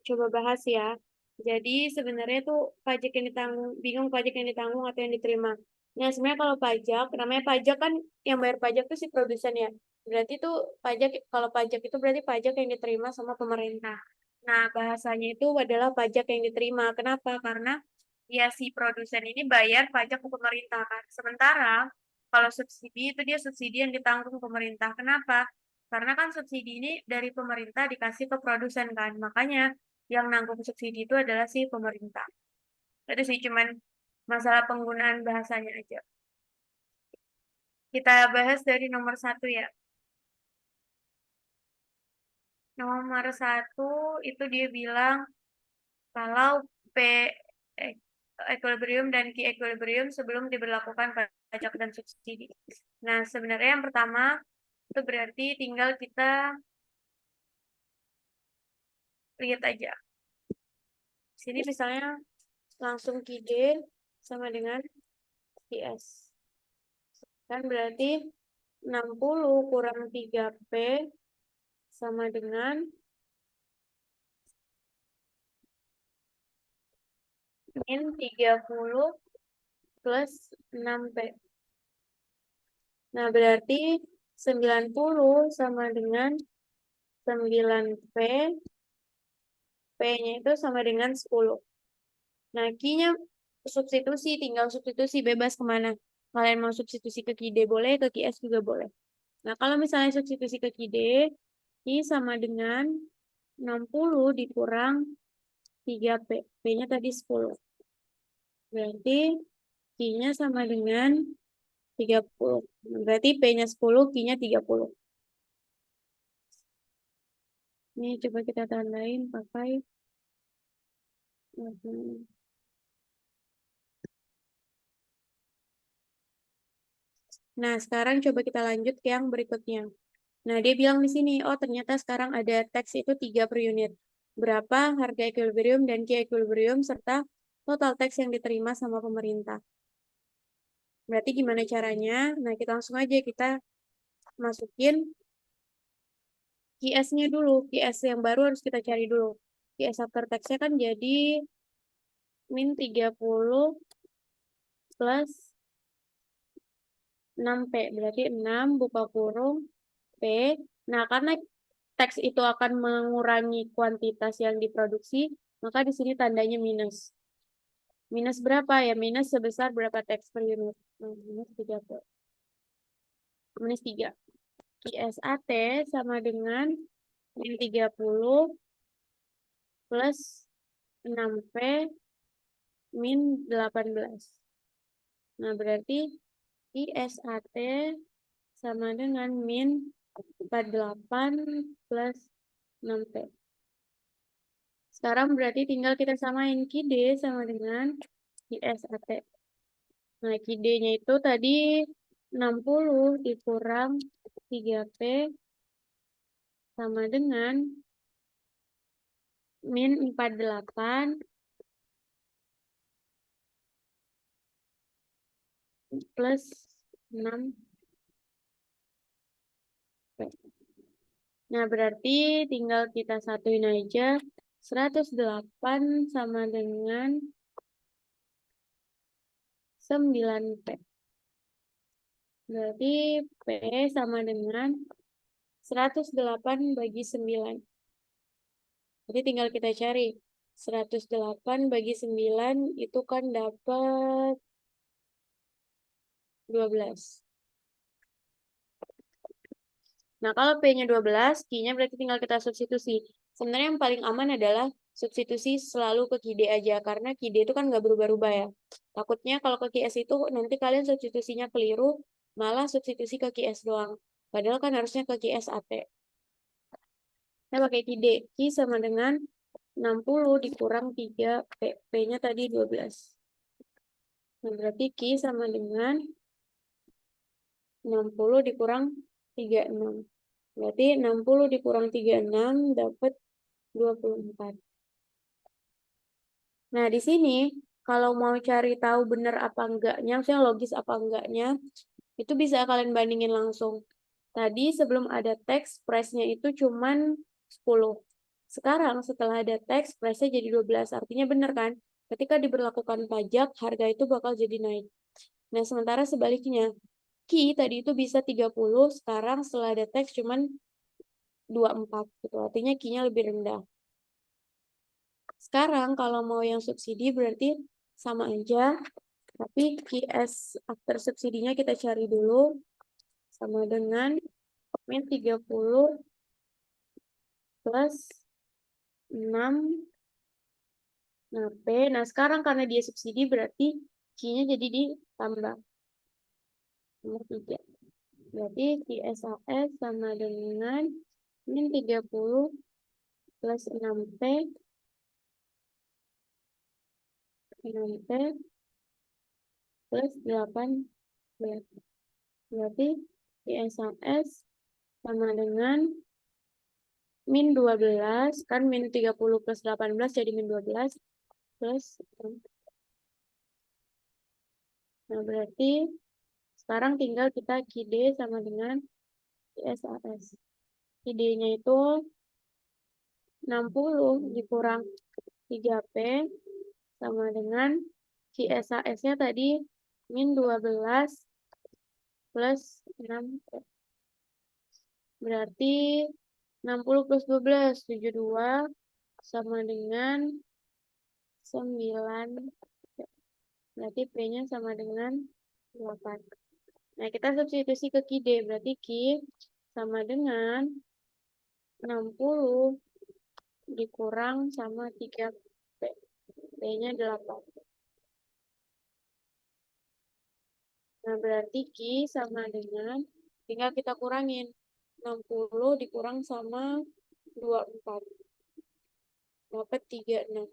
coba bahas ya. Jadi sebenarnya tuh pajak yang ditanggung, bingung pajak yang ditanggung atau yang diterima. Nah, sebenarnya kalau pajak, namanya pajak kan yang bayar pajak tuh si produsen ya. Berarti tuh pajak, kalau pajak itu berarti pajak yang diterima sama pemerintah. Nah, bahasanya itu adalah pajak yang diterima. Kenapa? Karena ya si produsen ini bayar pajak ke pemerintah kan. Sementara kalau subsidi itu dia subsidi yang ditanggung pemerintah. Kenapa? Karena kan subsidi ini dari pemerintah dikasih ke produsen kan. Makanya yang nanggung subsidi itu adalah si pemerintah. Itu sih cuman masalah penggunaan bahasanya aja. Kita bahas dari nomor satu ya. Nomor satu itu dia bilang kalau P e- equilibrium dan Q equilibrium sebelum diberlakukan pajak dan subsidi. Nah, sebenarnya yang pertama itu berarti tinggal kita lihat aja. Sini misalnya langsung QD sama dengan QS. Kan berarti 60 kurang 3P sama dengan min 30 plus 6P. Nah, berarti 90 sama dengan 9P, P-nya itu sama dengan 10. Nah, Q-nya substitusi, tinggal substitusi bebas kemana. Kalian mau substitusi ke QD boleh, ke QS juga boleh. Nah, kalau misalnya substitusi ke QD, Q sama dengan 60 dikurang 3P. P-nya tadi 10. Berarti Q-nya sama dengan 30. Berarti P-nya 10, Q-nya 30. Ini coba kita tandain pakai. Nah, sekarang coba kita lanjut ke yang berikutnya. Nah, dia bilang di sini, oh ternyata sekarang ada teks itu 3 per unit. Berapa harga equilibrium dan Q equilibrium serta total teks yang diterima sama pemerintah. Berarti gimana caranya? Nah, kita langsung aja kita masukin QS-nya dulu. QS yang baru harus kita cari dulu. QS after tax-nya kan jadi min 30 plus 6P. Berarti 6 buka kurung P. Nah, karena teks itu akan mengurangi kuantitas yang diproduksi, maka di sini tandanya minus. Minus berapa ya? Minus sebesar berapa teks per unit? Minus 3. Minus 3. QSAT sama dengan min 30 plus 6P min 18. Nah, berarti QSAT sama dengan min 48 plus 6P. Sekarang berarti tinggal kita samain QD sama dengan QSAT. Nah, QD-nya itu tadi 60 dikurang 3P sama dengan min 48 plus 6P. Nah, berarti tinggal kita satuin aja. 108 sama dengan 9P. Berarti P sama dengan 108 bagi 9. Jadi tinggal kita cari. 108 bagi 9 itu kan dapat 12. Nah, kalau P-nya 12, Q-nya berarti tinggal kita substitusi. Sebenarnya yang paling aman adalah substitusi selalu ke QD aja, karena QD itu kan nggak berubah-ubah ya. Takutnya kalau ke QS itu nanti kalian substitusinya keliru, malah substitusi ke QS doang. Padahal kan harusnya ke QS AT. Saya pakai QD. Q sama dengan 60 dikurang 3, P-nya tadi 12. Nah, berarti Q sama dengan 60 dikurang 36. Berarti 60 dikurang 36 dapat 24. Nah, di sini kalau mau cari tahu benar apa enggaknya, maksudnya logis apa enggaknya, itu bisa kalian bandingin langsung. Tadi sebelum ada teks, price-nya itu cuman 10. Sekarang setelah ada teks, price-nya jadi 12. Artinya benar kan? Ketika diberlakukan pajak, harga itu bakal jadi naik. Nah, sementara sebaliknya, Ki tadi itu bisa 30, sekarang setelah ada teks cuman 24 gitu. Artinya Ki-nya lebih rendah. Sekarang kalau mau yang subsidi berarti sama aja, tapi QS after subsidinya kita cari dulu sama dengan min 30 plus 6. Nah, P. Nah, sekarang karena dia subsidi berarti Q-nya jadi ditambah. Nomor 3. Berarti QSAS sama dengan min 30 plus 6P 6P plus 18. Berarti QSAS sama dengan min 12, kan min 30 plus 18 jadi min 12 plus 6. Nah, berarti sekarang tinggal kita QD sama dengan QSAS. QD-nya itu 60 dikurang 3P sama dengan QSAS-nya tadi min 12 plus 6P. Berarti 60 plus 12, 72 sama dengan 9. Berarti P-nya sama dengan 8. Nah, kita substitusi ke QD. Berarti Q sama dengan 60 dikurang sama 3P. P-nya 8. Nah, berarti Q sama dengan, tinggal kita kurangin. 60 dikurang sama 24. Dapat 36.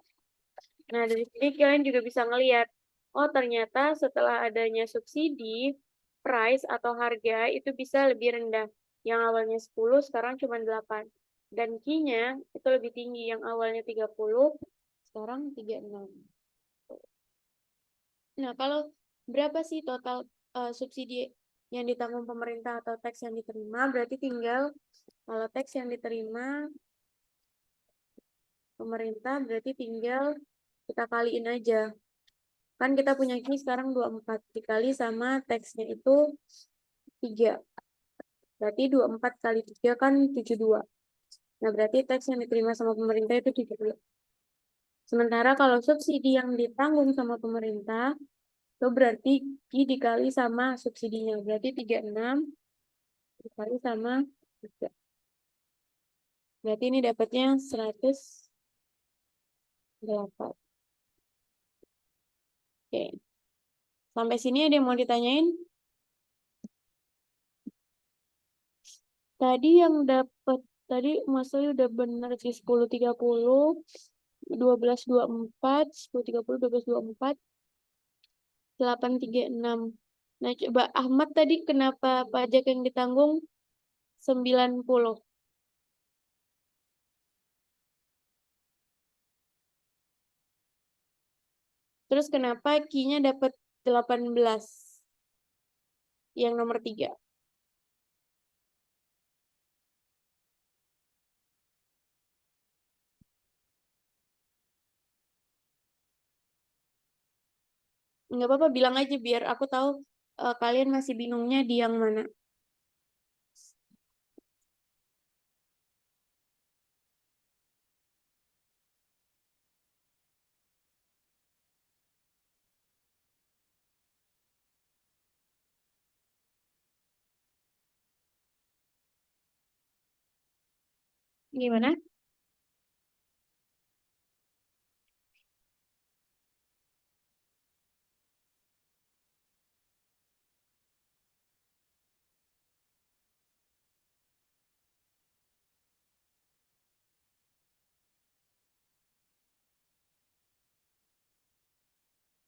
Nah, dari sini kalian juga bisa ngelihat, oh ternyata setelah adanya subsidi, price atau harga itu bisa lebih rendah. Yang awalnya 10, sekarang cuma 8. Dan Q-nya itu lebih tinggi, yang awalnya 30, sekarang 36. Nah, kalau berapa sih total subsidi yang ditanggung pemerintah atau teks yang diterima, berarti tinggal, kalau teks yang diterima pemerintah, berarti tinggal kita kaliin aja. Kan kita punya Q sekarang 24 dikali sama teksnya itu 3. Berarti 24 kali 3 kan 72. Nah, berarti teks yang diterima sama pemerintah itu 70. Sementara kalau subsidi yang ditanggung sama pemerintah, itu berarti Q dikali sama subsidinya. Berarti 36 dikali sama 3. Berarti ini dapatnya 108. Oke. Sampai sini ada yang mau ditanyain? Tadi yang dapat tadi Mas Roy udah benar sih 10.30, 12.24, 10.30, 12.24, 8.36. Nah, coba Ahmad tadi kenapa pajak yang ditanggung 90? Terus kenapa Ki-nya dapat 18 yang nomor 3? Nggak apa-apa, bilang aja biar aku tahu kalian masih bingungnya di yang mana. Gimana?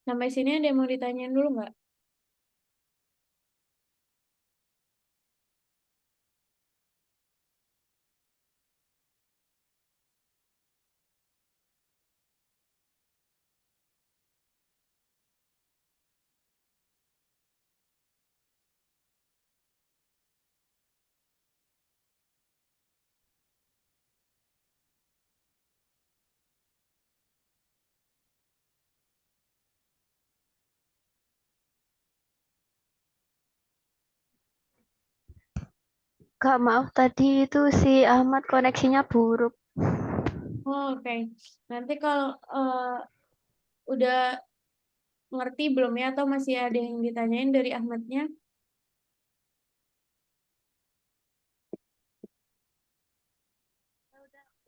Sampai sini ada yang mau ditanyain dulu nggak? Kak, maaf tadi itu si Ahmad koneksinya buruk. Oh, oke. Nanti kalau udah ngerti belum ya atau masih ada yang ditanyain dari Ahmadnya?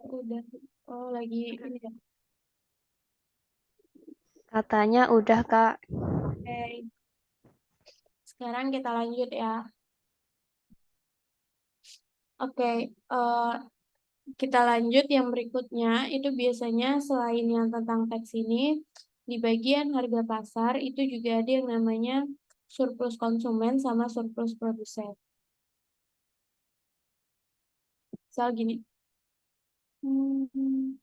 Udah. Oh, lagi ini ya. Katanya udah, Kak. Oke. Sekarang kita lanjut ya. Oke, kita lanjut yang berikutnya. Itu biasanya selain yang tentang teks ini, di bagian harga pasar itu juga ada yang namanya surplus konsumen sama surplus produsen. Misal gini, hmm,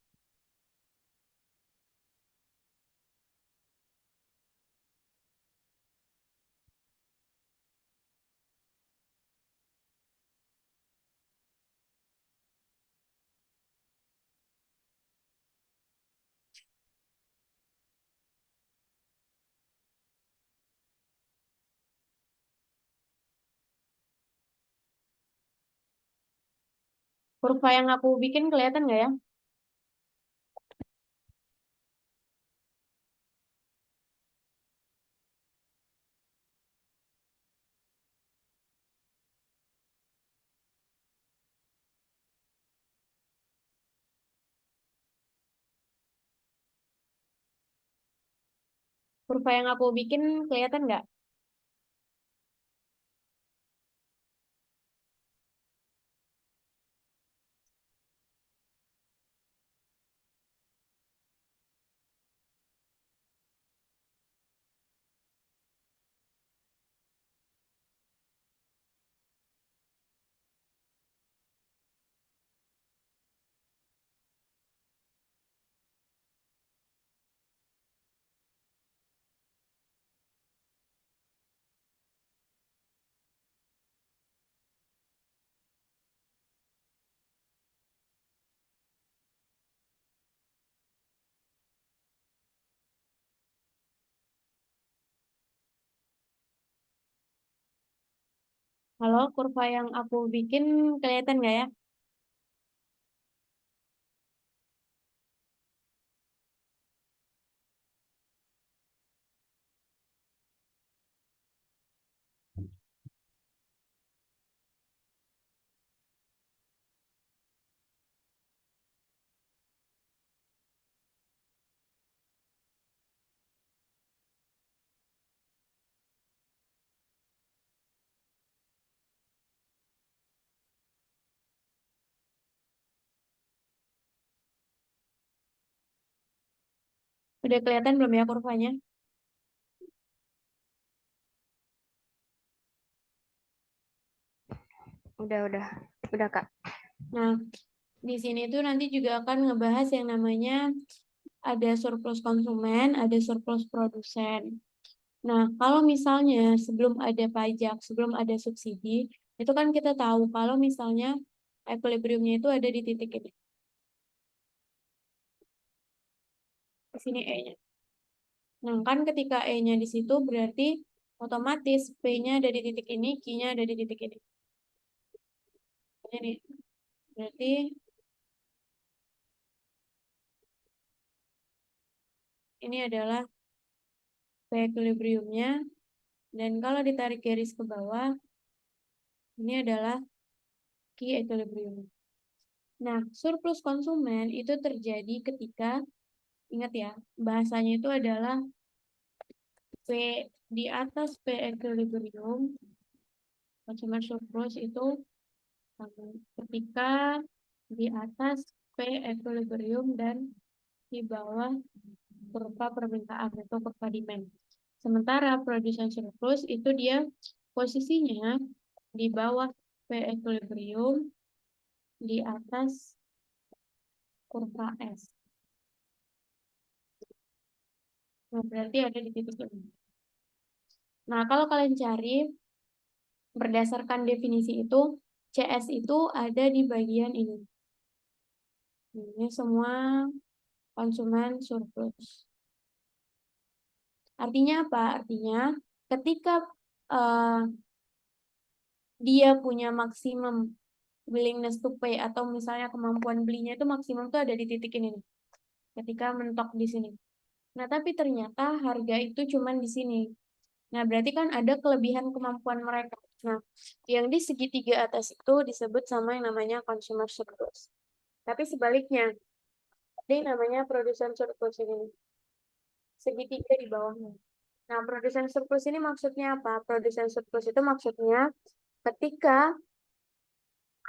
kurva yang aku bikin kelihatan nggak ya? Kurva yang aku bikin kelihatan nggak? Halo, kurva yang aku bikin kelihatan nggak ya? Udah kelihatan belum ya kurvanya? Udah Kak. Nah, di sini tuh nanti juga akan ngebahas yang namanya ada surplus konsumen, ada surplus produsen. Nah, kalau misalnya sebelum ada pajak, sebelum ada subsidi, itu kan kita tahu kalau misalnya equilibriumnya itu ada di titik ini. Di sini E-nya. Nah, kan ketika E-nya di situ berarti otomatis P-nya ada di titik ini, Q-nya ada di titik ini. Ini berarti ini adalah P equilibriumnya, dan kalau ditarik garis ke bawah, ini adalah Q equilibrium. Nah, surplus konsumen itu terjadi ketika, ingat ya, bahasanya itu adalah P di atas P equilibrium, consumer surplus itu ketika di atas P equilibrium dan di bawah kurva permintaan atau kurva demand. Sementara production surplus itu dia posisinya di bawah P equilibrium di atas kurva S. Nah, berarti ada di titik ini. Nah, kalau kalian cari berdasarkan definisi itu, CS itu ada di bagian ini. Ini semua konsumen surplus. Artinya apa? Artinya ketika uh, dia punya maksimum willingness to pay atau misalnya kemampuan belinya itu maksimum tuh ada di titik ini nih. Ketika mentok di sini. Nah, tapi ternyata harga itu cuma di sini. Nah, berarti kan ada kelebihan kemampuan mereka. Nah, yang di segitiga atas itu disebut sama yang namanya consumer surplus. Tapi sebaliknya, ada yang namanya production surplus ini. Segitiga di bawahnya. Nah, production surplus ini maksudnya apa? Production surplus itu maksudnya ketika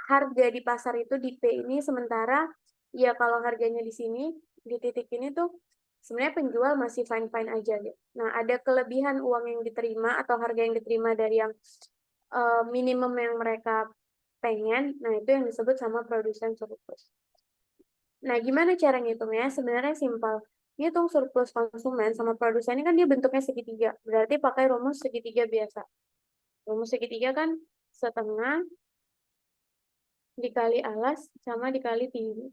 harga di pasar itu di P ini, sementara ya kalau harganya di sini, di titik ini tuh sebenarnya penjual masih fine-fine aja gitu. Nah, ada kelebihan uang yang diterima atau harga yang diterima dari yang minimum yang mereka pengen, nah itu yang disebut sama production surplus. Nah, gimana cara ngitungnya? Sebenarnya simpel. Ngitung surplus konsumen sama produsen ini kan dia bentuknya segitiga. Berarti pakai rumus segitiga biasa. Rumus segitiga kan setengah dikali alas sama dikali tinggi.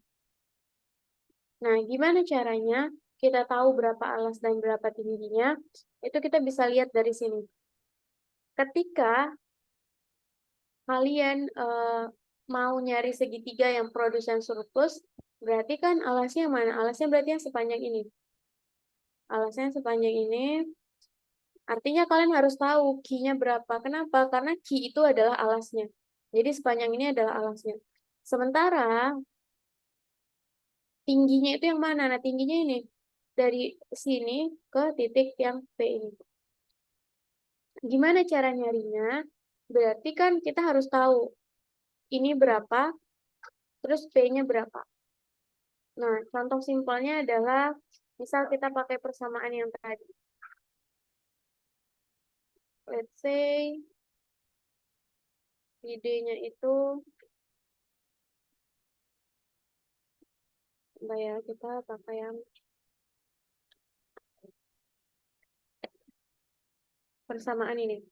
Nah, gimana caranya kita tahu berapa alas dan berapa tingginya? Itu kita bisa lihat dari sini. Ketika kalian mau nyari segitiga yang produsen surplus, berarti kan alasnya mana? Alasnya berarti yang sepanjang ini. Alasnya yang sepanjang ini, artinya kalian harus tahu Q-nya berapa. Kenapa? Karena Q itu adalah alasnya. Jadi sepanjang ini adalah alasnya. Sementara tingginya itu yang mana? Nah, tingginya ini. Dari sini ke titik yang P ini. Gimana cara nyarinya? Berarti kan kita harus tahu ini berapa, terus P-nya berapa. Nah, contoh simpelnya adalah, misal kita pakai persamaan yang tadi. Let's say, idenya itu, ya, kita pakai yang persamaan ini.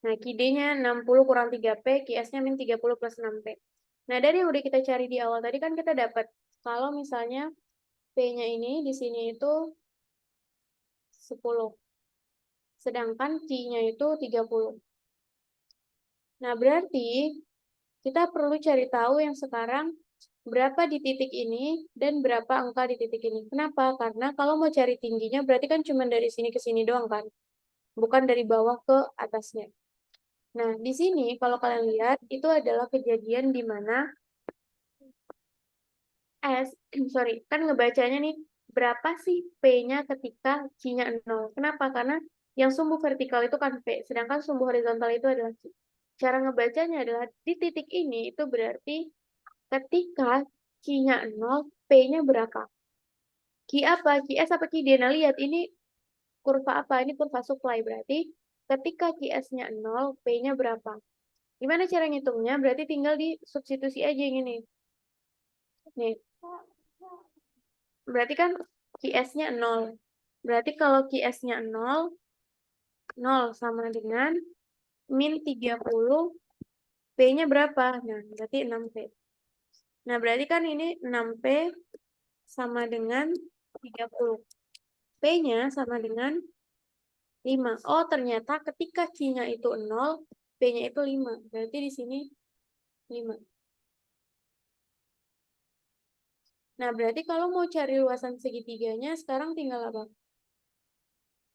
Nah, KID-nya 60 kurang 3P, QS-nya min 30 plus 6P. Nah, dari yang udah kita cari di awal tadi kan kita dapat, kalau misalnya P-nya ini di sini itu 10. Sedangkan Q-nya itu 30. Nah, berarti kita perlu cari tahu yang sekarang berapa di titik ini dan berapa angka di titik ini. Kenapa? Karena kalau mau cari tingginya berarti kan cuma dari sini ke sini doang kan? Bukan dari bawah ke atasnya. Nah, di sini kalau kalian lihat itu adalah kejadian di mana sorry, kan ngebacanya nih berapa sih P-nya ketika Q-nya 0. Kenapa? Karena yang sumbu vertikal itu kan P, sedangkan sumbu horizontal itu adalah Q. Cara ngebacanya adalah di titik ini itu berarti ketika Q-nya 0, P-nya berapa? Ki apa? Ki S apa Ki D? Nah, lihat ini kurva apa? Ini kurva supply. Berarti ketika QS-nya 0, P-nya berapa? Gimana cara ngitungnya? Berarti tinggal di substitusi aja yang ini. Nih, berarti kan QS-nya 0. Berarti kalau QS-nya 0, 0 sama dengan min 30, P-nya berapa? Nah, berarti 6P. Nah, berarti kan ini 6P sama dengan 30. P-nya sama dengan 5. Oh, ternyata ketika Q-nya itu 0, P-nya itu 5. Berarti di sini 5. Nah, berarti kalau mau cari luasan segitiganya, sekarang tinggal apa?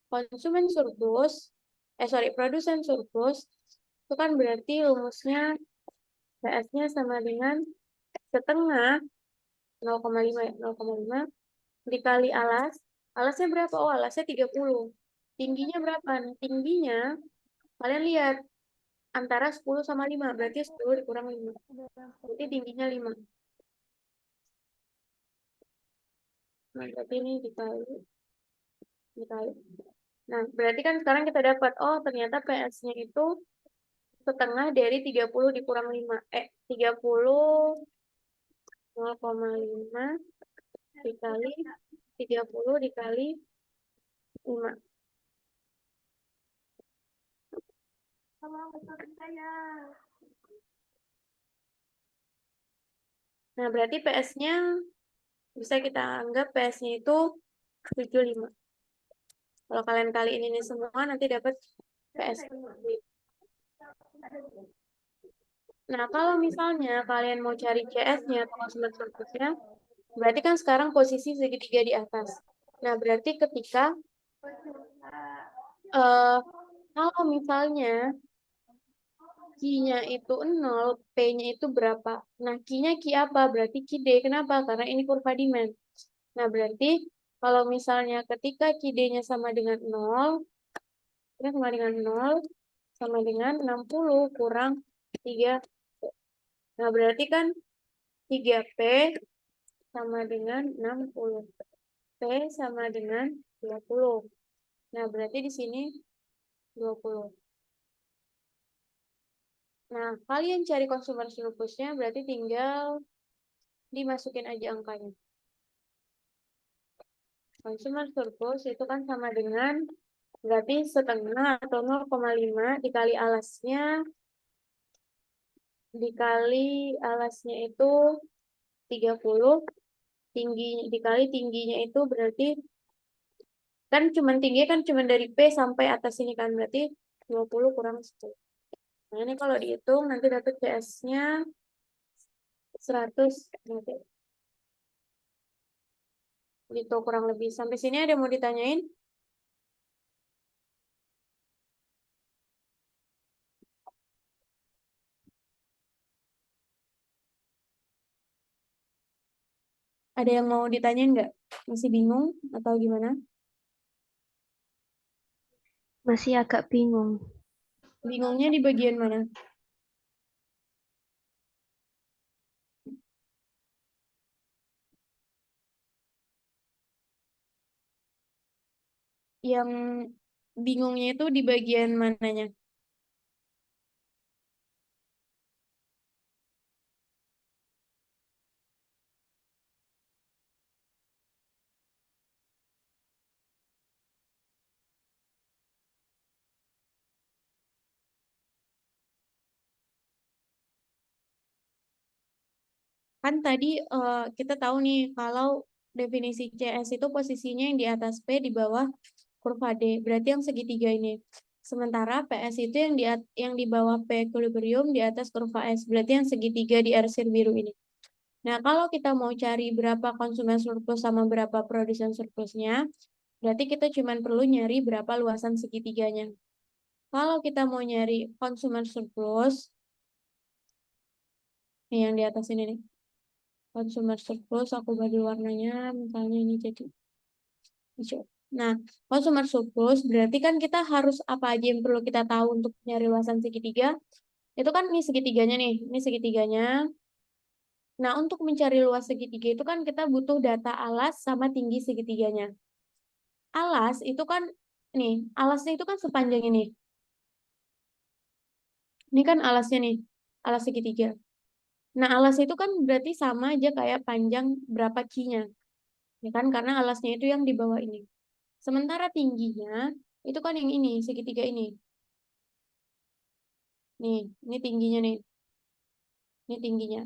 Konsumen surplus, produsen surplus, itu kan berarti rumusnya PS-nya sama dengan setengah 0,5 ya, 0,5 dikali alas. Alasnya berapa? Oh, alasnya 30. Tingginya berapa? Nah, tingginya, kalian lihat, antara 10 sama 5. Berarti 10 dikurang 5. Berarti tingginya 5. Nah, berarti ini dikali. Nah, berarti kan sekarang kita dapat, oh ternyata PS-nya itu setengah dari 30 dikurang 5. 30 0,5 dikali 30 dikali 5. Nah, berarti PS-nya bisa kita anggap PS-nya itu 75. Kalau kalian kali ini semua, nanti dapat PS. Nah, kalau misalnya kalian mau cari CS-nya atau konsumen surplus-nya, berarti kan sekarang posisi segitiga di atas. Nah, berarti ketika eh kalau misalnya Q-nya itu 0, P-nya itu berapa? Nah, Q-nya Q apa? Berarti Q D. Kenapa? Karena ini kurva demand. Nah, berarti kalau misalnya ketika Q D-nya sama dengan 0, ini sama dengan 0, sama dengan 60 kurang 3. Nah, berarti kan 3P sama dengan 60. P sama dengan 20. Nah, berarti di sini 20. Nah, kalian cari consumer surplusnya berarti tinggal dimasukin aja angkanya. Consumer surplus itu kan sama dengan berarti setengah atau 0,5 dikali alasnya itu 30, dikali tingginya itu berarti kan tinggi kan cuman dari P sampai atas ini kan berarti 20 kurang 10. Nah, ini kalau dihitung nanti dapat CS-nya 100 nanti. Gitu kurang lebih. Sampai sini ada mau ditanyain? Ada yang mau ditanyain nggak? Masih bingung atau gimana? Masih agak bingung. Bingungnya di bagian mana? Yang bingungnya itu di bagian mananya? Kan tadi kita tahu nih kalau definisi CS itu posisinya yang di atas P di bawah kurva D. Berarti yang segitiga ini. Sementara PS itu yang di bawah P equilibrium di atas kurva S. Berarti yang segitiga di arsir biru ini. Nah, kalau kita mau cari berapa konsumen surplus sama berapa produsen surplusnya, berarti kita cuma perlu nyari berapa luasan segitiganya. Kalau kita mau nyari konsumen surplus, nih yang di atas ini nih. Consumer surplus, aku bagi warnanya, misalnya ini jadi hijau. Nah, consumer surplus berarti kan kita harus apa aja yang perlu kita tahu untuk nyari luasan segitiga. Itu kan ini segitiganya nih, ini segitiganya. Nah, untuk mencari luas segitiga itu kan kita butuh data alas sama tinggi segitiganya. Alas itu kan, nih, alasnya itu kan sepanjang ini. Ini kan alasnya nih, alas segitiga. Nah, alas itu kan berarti sama aja kayak panjang berapa Q-nya. Ya kan, karena alasnya itu yang di bawah ini. Sementara tingginya, itu kan yang ini, segitiga ini. Nih, ini tingginya nih. Ini tingginya.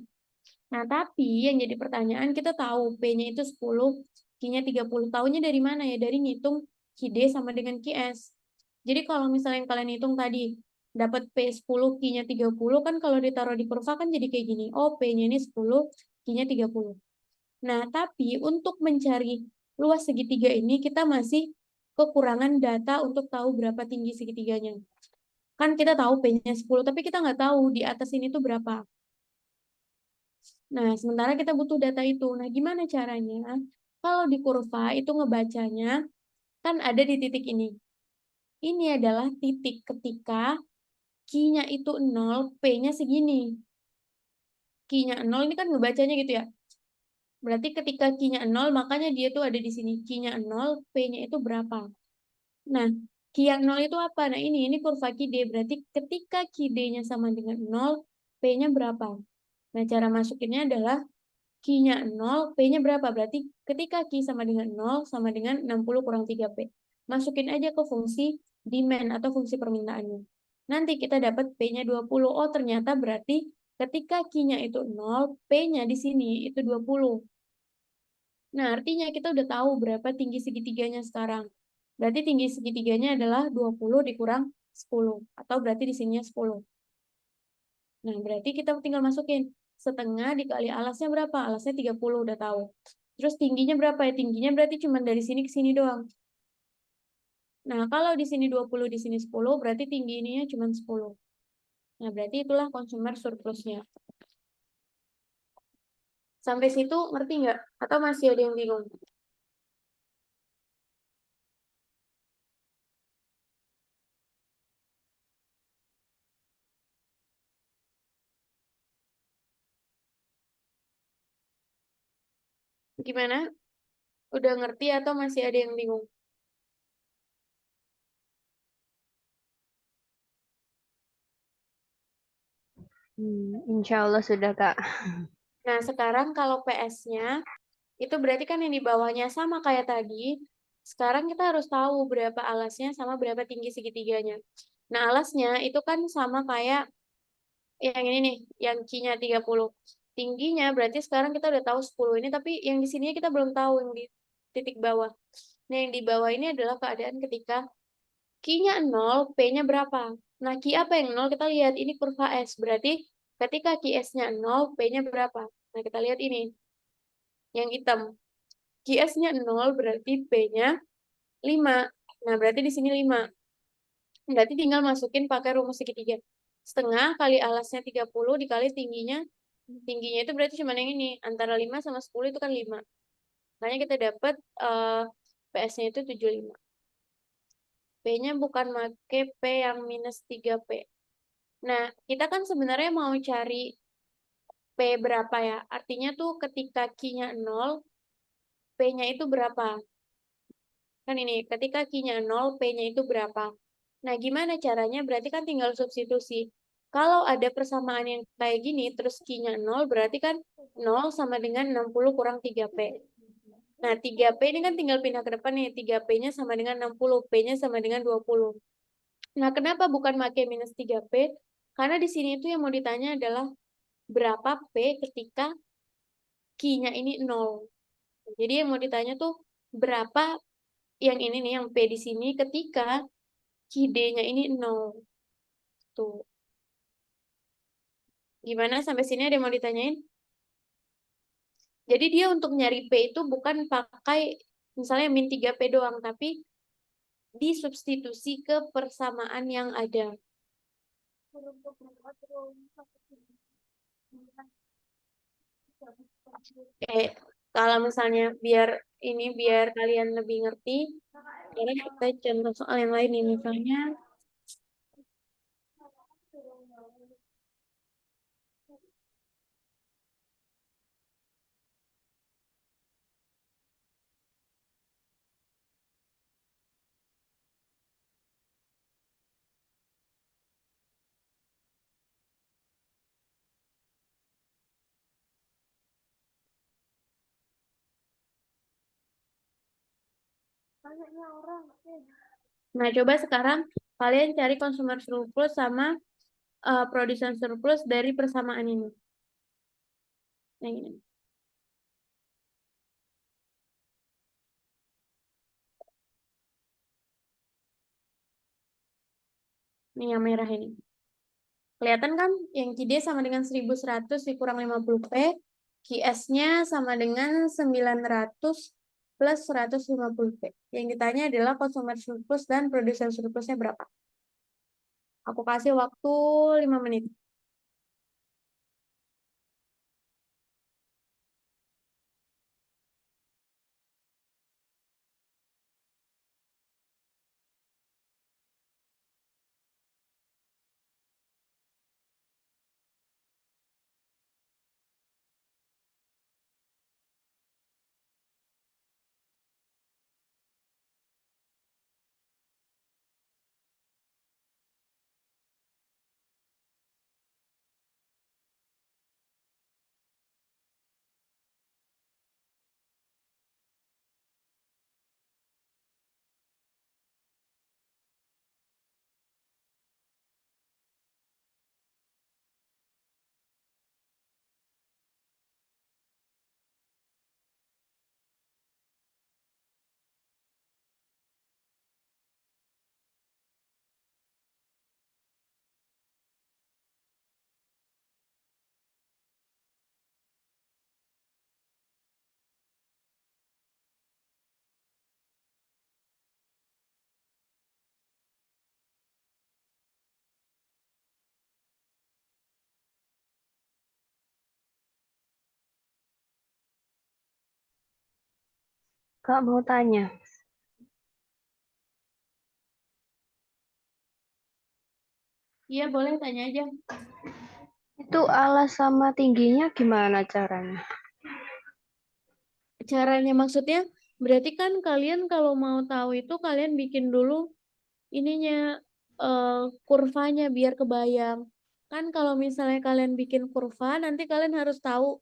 Nah, tapi yang jadi pertanyaan, kita tahu P-nya itu 10, Q-nya 30. Tahunya dari mana ya? Dari ngitung QD sama dengan QS. Jadi kalau misalnya yang kalian hitung tadi, dapat P10, Q-nya 30, kan kalau ditaruh di kurva kan jadi kayak gini. Oh, P-nya ini 10, Q-nya 30. Nah, tapi untuk mencari luas segitiga ini, kita masih kekurangan data untuk tahu berapa tinggi segitiganya. Kan kita tahu P-nya 10, tapi kita nggak tahu di atas ini tuh berapa. Nah, sementara kita butuh data itu. Nah, gimana caranya? Kalau di kurva itu ngebacanya, kan ada di titik ini. Ini adalah titik ketika Q-nya itu 0, P-nya segini. Q-nya 0 ini kan ngebacanya gitu ya. Berarti ketika Q-nya 0, makanya dia tuh ada di sini. Q-nya 0, P-nya itu berapa? Nah, Q yang 0 itu apa? Nah, ini kurva QD. Berarti ketika QD-nya sama dengan 0, P-nya berapa? Nah, cara masukinnya adalah Q-nya 0, P-nya berapa? Berarti ketika Q sama dengan 0, sama dengan 60 kurang 3P. Masukin aja ke fungsi demand atau fungsi permintaannya. Nanti kita dapat P-nya 20. Oh, ternyata berarti ketika Q-nya itu 0, P-nya di sini itu 20. Nah, artinya kita udah tahu berapa tinggi segitiganya sekarang. Berarti tinggi segitiganya adalah 20 dikurang 10. Atau berarti di sininya 10. Nah, berarti kita tinggal masukin. Setengah dikali alasnya berapa? Alasnya 30, udah tahu. Terus tingginya berapa ya? Tingginya berarti cuma dari sini ke sini doang. Nah, kalau di sini 20, di sini 10, berarti tinggi ininya cuma 10. Nah, berarti itulah consumer surplusnya. Sampai situ ngerti nggak? Atau masih ada yang bingung? Gimana? Udah ngerti atau masih ada yang bingung? Insya Allah sudah, Kak. Nah, sekarang kalau PS-nya, itu berarti kan yang di bawahnya sama kayak tadi. Sekarang kita harus tahu berapa alasnya sama berapa tinggi segitiganya. Nah, alasnya itu kan sama kayak yang ini nih, yang Q-nya 30. Tingginya berarti sekarang kita udah tahu 10 ini, tapi yang di sini kita belum tahu yang di titik bawah. Nah, yang di bawah ini adalah keadaan ketika Q-nya 0, P-nya berapa? Nah, Q apa yang 0? Kita lihat ini kurva S. Berarti ketika QS-nya 0, P-nya berapa? Nah, kita lihat ini, yang hitam. QS-nya 0 berarti P-nya 5. Nah, berarti di sini 5. Berarti tinggal masukin pakai rumus segitiga. Setengah kali alasnya 30 dikali tingginya. Tingginya itu berarti cuma yang ini. Antara 5 sama 10 itu kan 5. Makanya kita dapat PS-nya itu 75. P-nya bukan make P yang minus 3P. Nah, kita kan sebenarnya mau cari P berapa ya? Artinya tuh ketika Q-nya 0, P-nya itu berapa? Kan ini, ketika Q-nya 0, P-nya itu berapa? Nah, gimana caranya? Berarti kan tinggal substitusi. Kalau ada persamaan yang kayak gini, terus Q-nya 0, berarti kan 0 sama dengan 60 kurang 3P. Nah, 3P ini kan tinggal pindah ke depan nih. 3P-nya sama dengan 60, P-nya sama dengan 20. Nah, kenapa bukan pakai minus 3P? Karena di sini itu yang mau ditanya adalah berapa P ketika Q-nya ini 0. Jadi yang mau ditanya tuh berapa yang ini nih, yang P di sini ketika QD-nya ini 0. Tuh. Gimana sampai sini ada yang mau ditanyain? Jadi dia untuk nyari P itu bukan pakai misalnya min 3P doang, tapi disubstitusi ke persamaan yang ada. Kayak kalau misalnya biar kalian lebih ngerti, sekarang kita contoh soal yang lain nih, misalnya Nah, coba sekarang kalian cari consumer surplus sama production surplus dari persamaan ini. Yang ini. Nih yang merah ini. Kelihatan kan? Yang QD sama dengan 1100 dikurang 50P. QS-nya sama dengan 900 plus 150P. Yang ditanya adalah consumer surplus dan producer surplusnya berapa. Aku kasih waktu 5 menit. Kak mau tanya, Iya, boleh tanya aja. itu alas sama tingginya gimana caranya? Caranya maksudnya, berarti kan kalian kalau mau tahu itu kalian bikin dulu ininya eh, kurvanya biar kebayang. Kan kalau misalnya kalian bikin kurva, nanti kalian harus tahu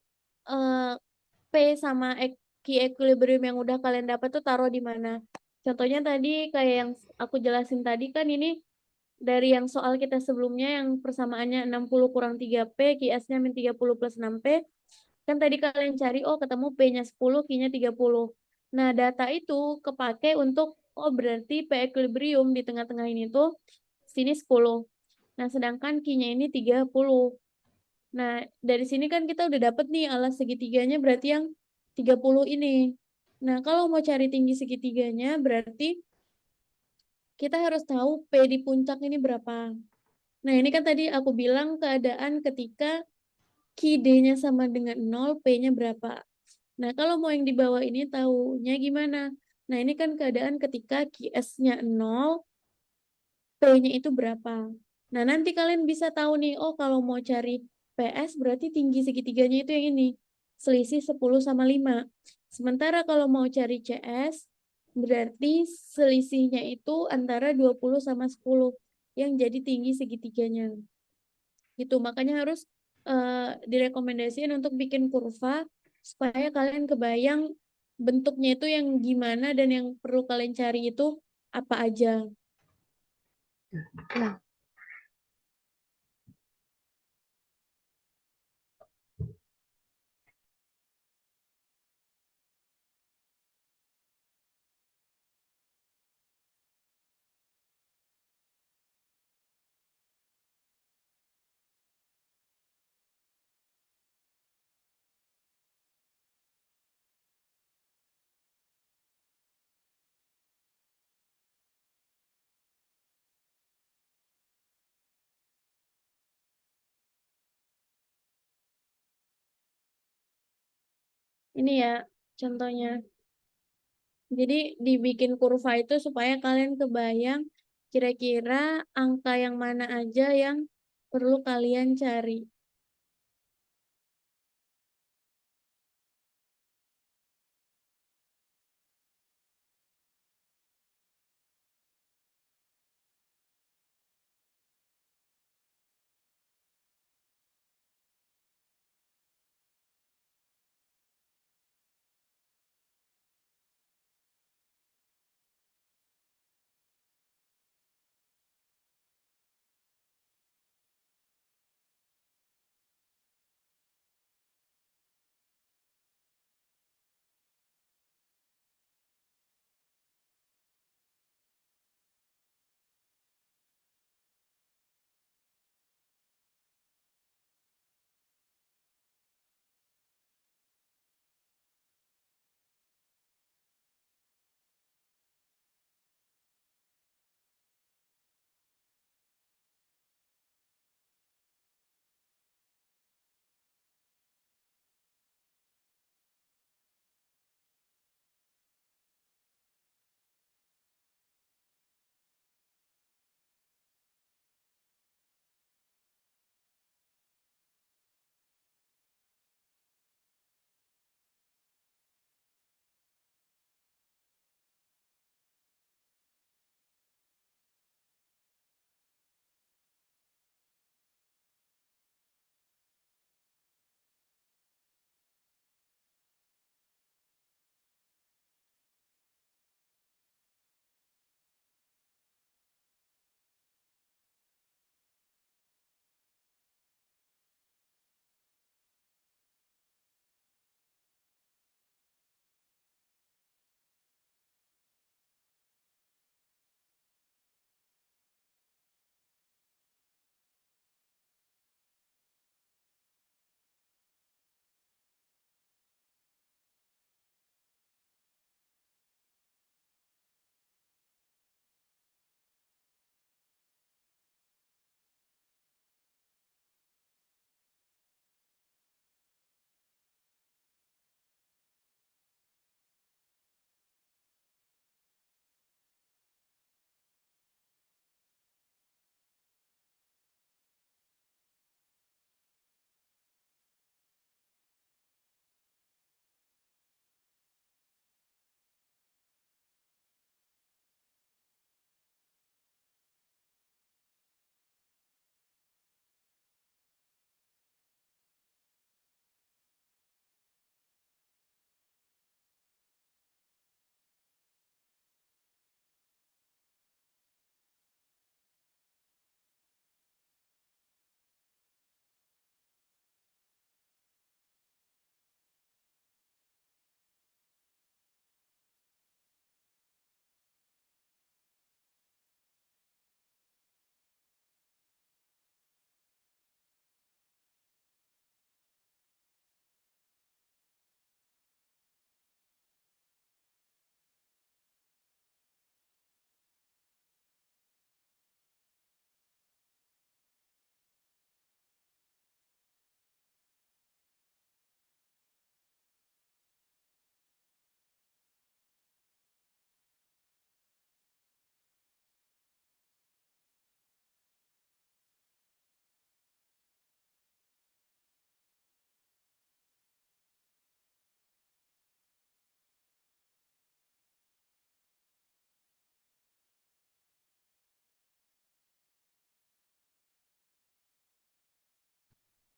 eh, P sama key equilibrium yang udah kalian dapat tuh taruh di mana. Contohnya tadi kayak yang aku jelasin tadi kan ini dari yang soal kita sebelumnya yang persamaannya 60 kurang 3P, QS-nya min 30 plus 6P. Kan tadi kalian cari, oh ketemu P-nya 10, Q-nya 30. Nah, data itu kepake untuk, oh berarti P equilibrium di tengah-tengah ini tuh sini 10. Nah, sedangkan Q-nya ini 30. Nah, dari sini kan kita udah dapet nih alas segitiganya berarti yang 30 ini. Nah, kalau mau cari tinggi segitiganya berarti kita harus tahu P di puncak ini berapa. Nah, ini kan tadi aku bilang keadaan ketika QD-nya sama dengan 0, P-nya berapa. Nah, kalau mau yang di bawah ini tahunya gimana? Nah, ini kan keadaan ketika QS-nya 0, P-nya itu berapa. Nah, nanti kalian bisa tahu nih, oh kalau mau cari PS berarti tinggi segitiganya itu yang ini. Selisih 10 sama 5. Sementara kalau mau cari CS, berarti selisihnya itu antara 20 sama 10 yang jadi tinggi segitiganya. Gitu, makanya harus direkomendasiin untuk bikin kurva supaya kalian kebayang bentuknya itu yang gimana dan yang perlu kalian cari itu apa aja. Nah, Ini ya contohnya. Jadi dibikin kurva itu supaya kalian kebayang kira-kira angka yang mana aja yang perlu kalian cari.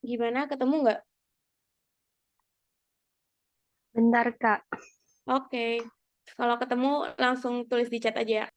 Gimana, ketemu nggak? Bentar, Kak. Oke. Kalau ketemu langsung tulis di chat aja ya.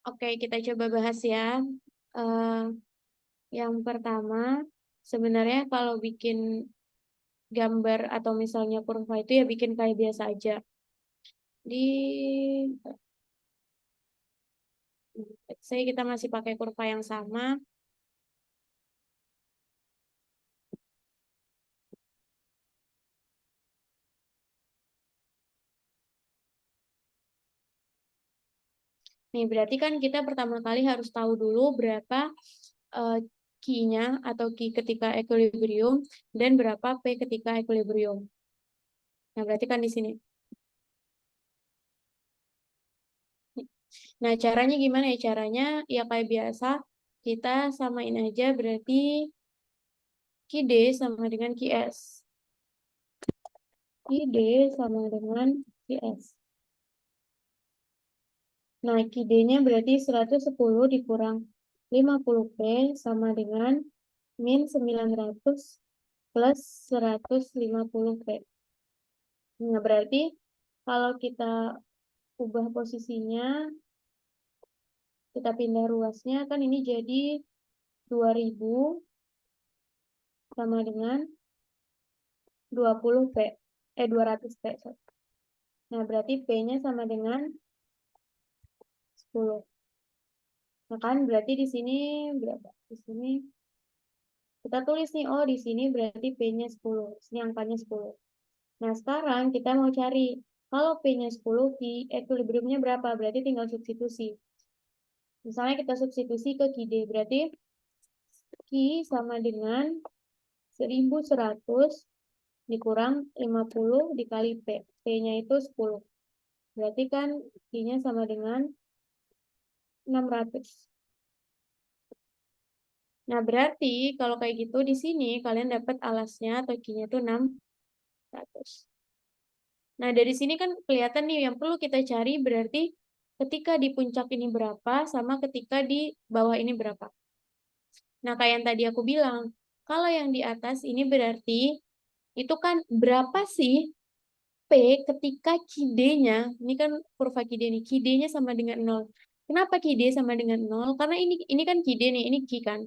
Oke, kita coba bahas ya. Eh, yang pertama, sebenarnya kalau bikin gambar atau misalnya kurva itu ya bikin kayak biasa aja. Di saya kita masih pakai kurva yang sama. Nih, berarti kan kita pertama kali harus tahu dulu berapa eh, Q-nya atau Q ketika equilibrium dan berapa P ketika equilibrium. Nah, berarti kan di sini. Nah, caranya gimana ya? Caranya ya kayak biasa, kita samain aja berarti Q D sama dengan Q S. Q D sama dengan Q S. Nah, Q D-nya berarti 110 dikurang 50P sama dengan min 900 plus 150P. Nah, berarti kalau kita ubah posisinya, kita pindah ruasnya, kan ini jadi 2000 sama dengan 20P. 200P. Sorry. Nah, berarti P-nya sama dengan 10. Nah, kan berarti di sini berapa? Di sini kita tulis nih, oh di sini berarti P-nya 10. Sini angkanya 10. Nah, sekarang kita mau cari kalau P-nya 10, Q equilibriumnya berapa? Berarti tinggal substitusi. Misalnya kita substitusi ke Q D, berarti Q sama dengan 1100 dikurang 50 dikali P. P-nya itu 10. Berarti kan Q-nya sama dengan 600. Nah, berarti kalau kayak gitu di sini kalian dapat alasnya atau Q-nya itu 600. Nah, dari sini kan kelihatan nih yang perlu kita cari berarti ketika di puncak ini berapa sama ketika di bawah ini berapa. Nah, kayak yang tadi aku bilang, kalau yang di atas ini berarti itu kan berapa sih P ketika KD-nya, ini kan kurva KD nih, KD-nya sama dengan 0. Kenapa KD sama dengan 0? Karena ini kan KD nih, ini Q kan.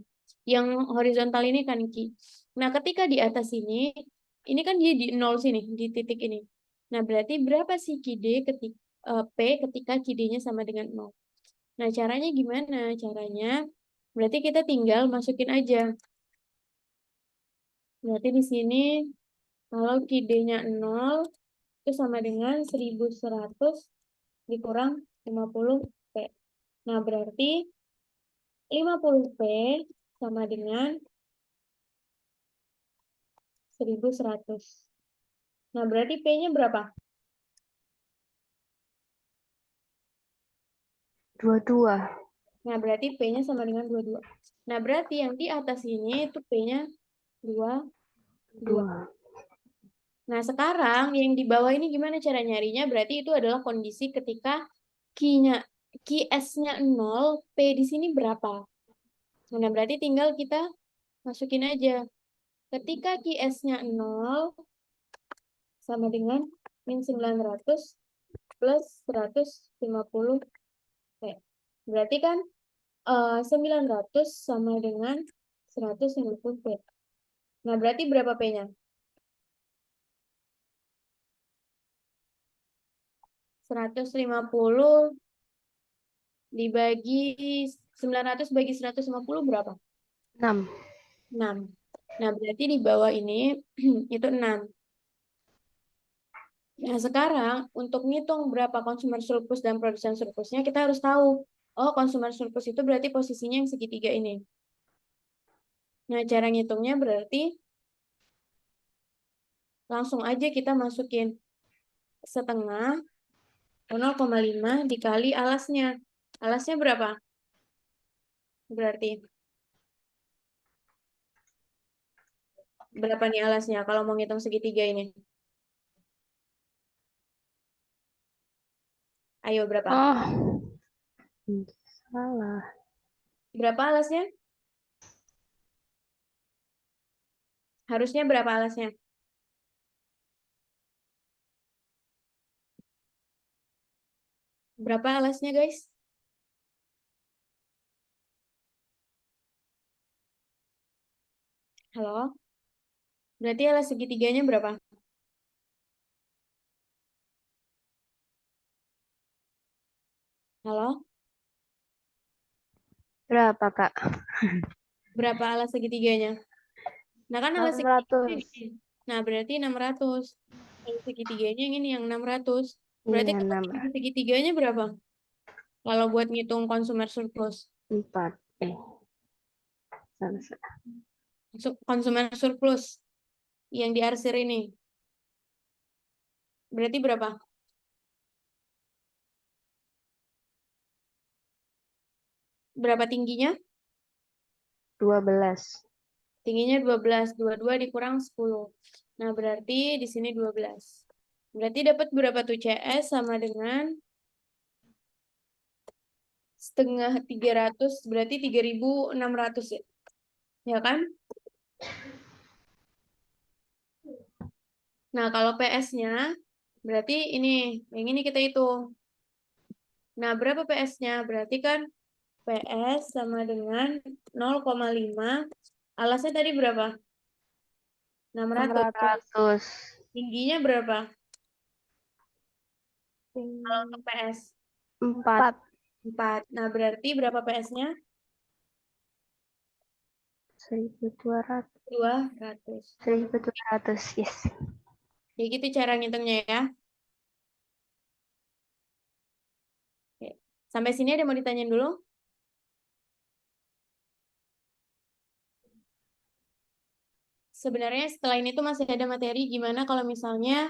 Yang horizontal ini kan Q. Nah, ketika di atas ini kan dia di 0 sini, di titik ini. Nah, berarti berapa sih KD ketika P ketika KD-nya sama dengan 0? Nah, caranya gimana? Caranya berarti kita tinggal masukin aja. Berarti di sini kalau KD-nya 0 itu sama dengan 1100 dikurang 50P. Nah, berarti 50P sama dengan 1100. Nah, berarti P-nya berapa? 22. Nah, berarti P-nya sama dengan 22. Nah, berarti yang di atas ini itu P-nya 22. 2. Nah, sekarang yang di bawah ini gimana cara nyarinya? Berarti itu adalah kondisi ketika Q-nya, QS-nya 0, P di sini berapa? Nah, berarti tinggal kita masukin aja. Ketika QS-nya 0, sama dengan min 900 plus 150 P. Berarti kan 900 sama dengan 150 P. Nah, berarti berapa P-nya? 150 dibagi 900 bagi 150 berapa? 6. 6. Nah, berarti di bawah ini itu 6. Nah, sekarang untuk ngitung berapa consumer surplus dan production surplusnya, kita harus tahu. Oh, consumer surplus itu berarti posisinya yang segitiga ini. Nah, cara ngitungnya berarti langsung aja kita masukin setengah 0,5 dikali alasnya. Alasnya berapa? Berarti berapa nih alasnya kalau mau ngitung segitiga ini? Ayo berapa? Oh, salah. Berapa alasnya? Harusnya berapa alasnya? Berapa alasnya, guys? Halo? Berarti alas segitiganya berapa? Halo? Berapa, Kak? Berapa alas segitiganya? Nah, kan alas segitiganya 600. ini. Nah, berarti 600. Alas segitiganya yang ini yang 600. Berarti Iya, kalau 6. dibagi segitiganya berapa? Kalau buat ngitung consumer surplus. 4. Salah, salah. Consumer surplus yang diarsir ini. Berarti berapa? Berapa tingginya? 12. Tingginya 12. 22 dikurang 10. Nah, berarti di sini 12. Berarti dapat berapa tuh CS sama dengan setengah 300. Berarti 3.600 ya. Ya kan? Nah, kalau PS-nya berarti ini. Yang ini kita hitung. Nah, berapa PS-nya? Berarti kan PS sama dengan 0,5. Alasnya tadi berapa? 600. 600. Tingginya berapa? Kalau untuk PS? 4. 4. Nah, berarti berapa PS-nya? 1200. 200. Nah, 1200. Yes. kayak gitu cara ngitungnya ya. Oke. Sampai sini ada mau ditanyain dulu? Sebenarnya setelah ini tuh masih ada materi gimana kalau misalnya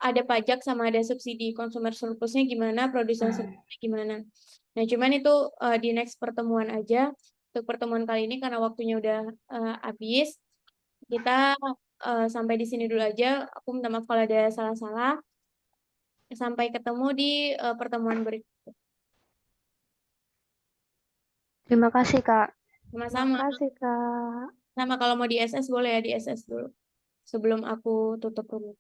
ada pajak sama ada subsidi consumer surplusnya gimana, produsen surplusnya gimana. Nah, cuman itu di next pertemuan aja. Untuk pertemuan kali ini karena waktunya udah habis, kita sampai di sini dulu aja. Aku minta maaf kalau ada salah-salah. Sampai ketemu di pertemuan berikutnya. Terima kasih, Kak. Sama-sama. Makasih, Kak. Sama kalau mau di SS boleh ya di SS dulu. Sebelum aku tutup dulu.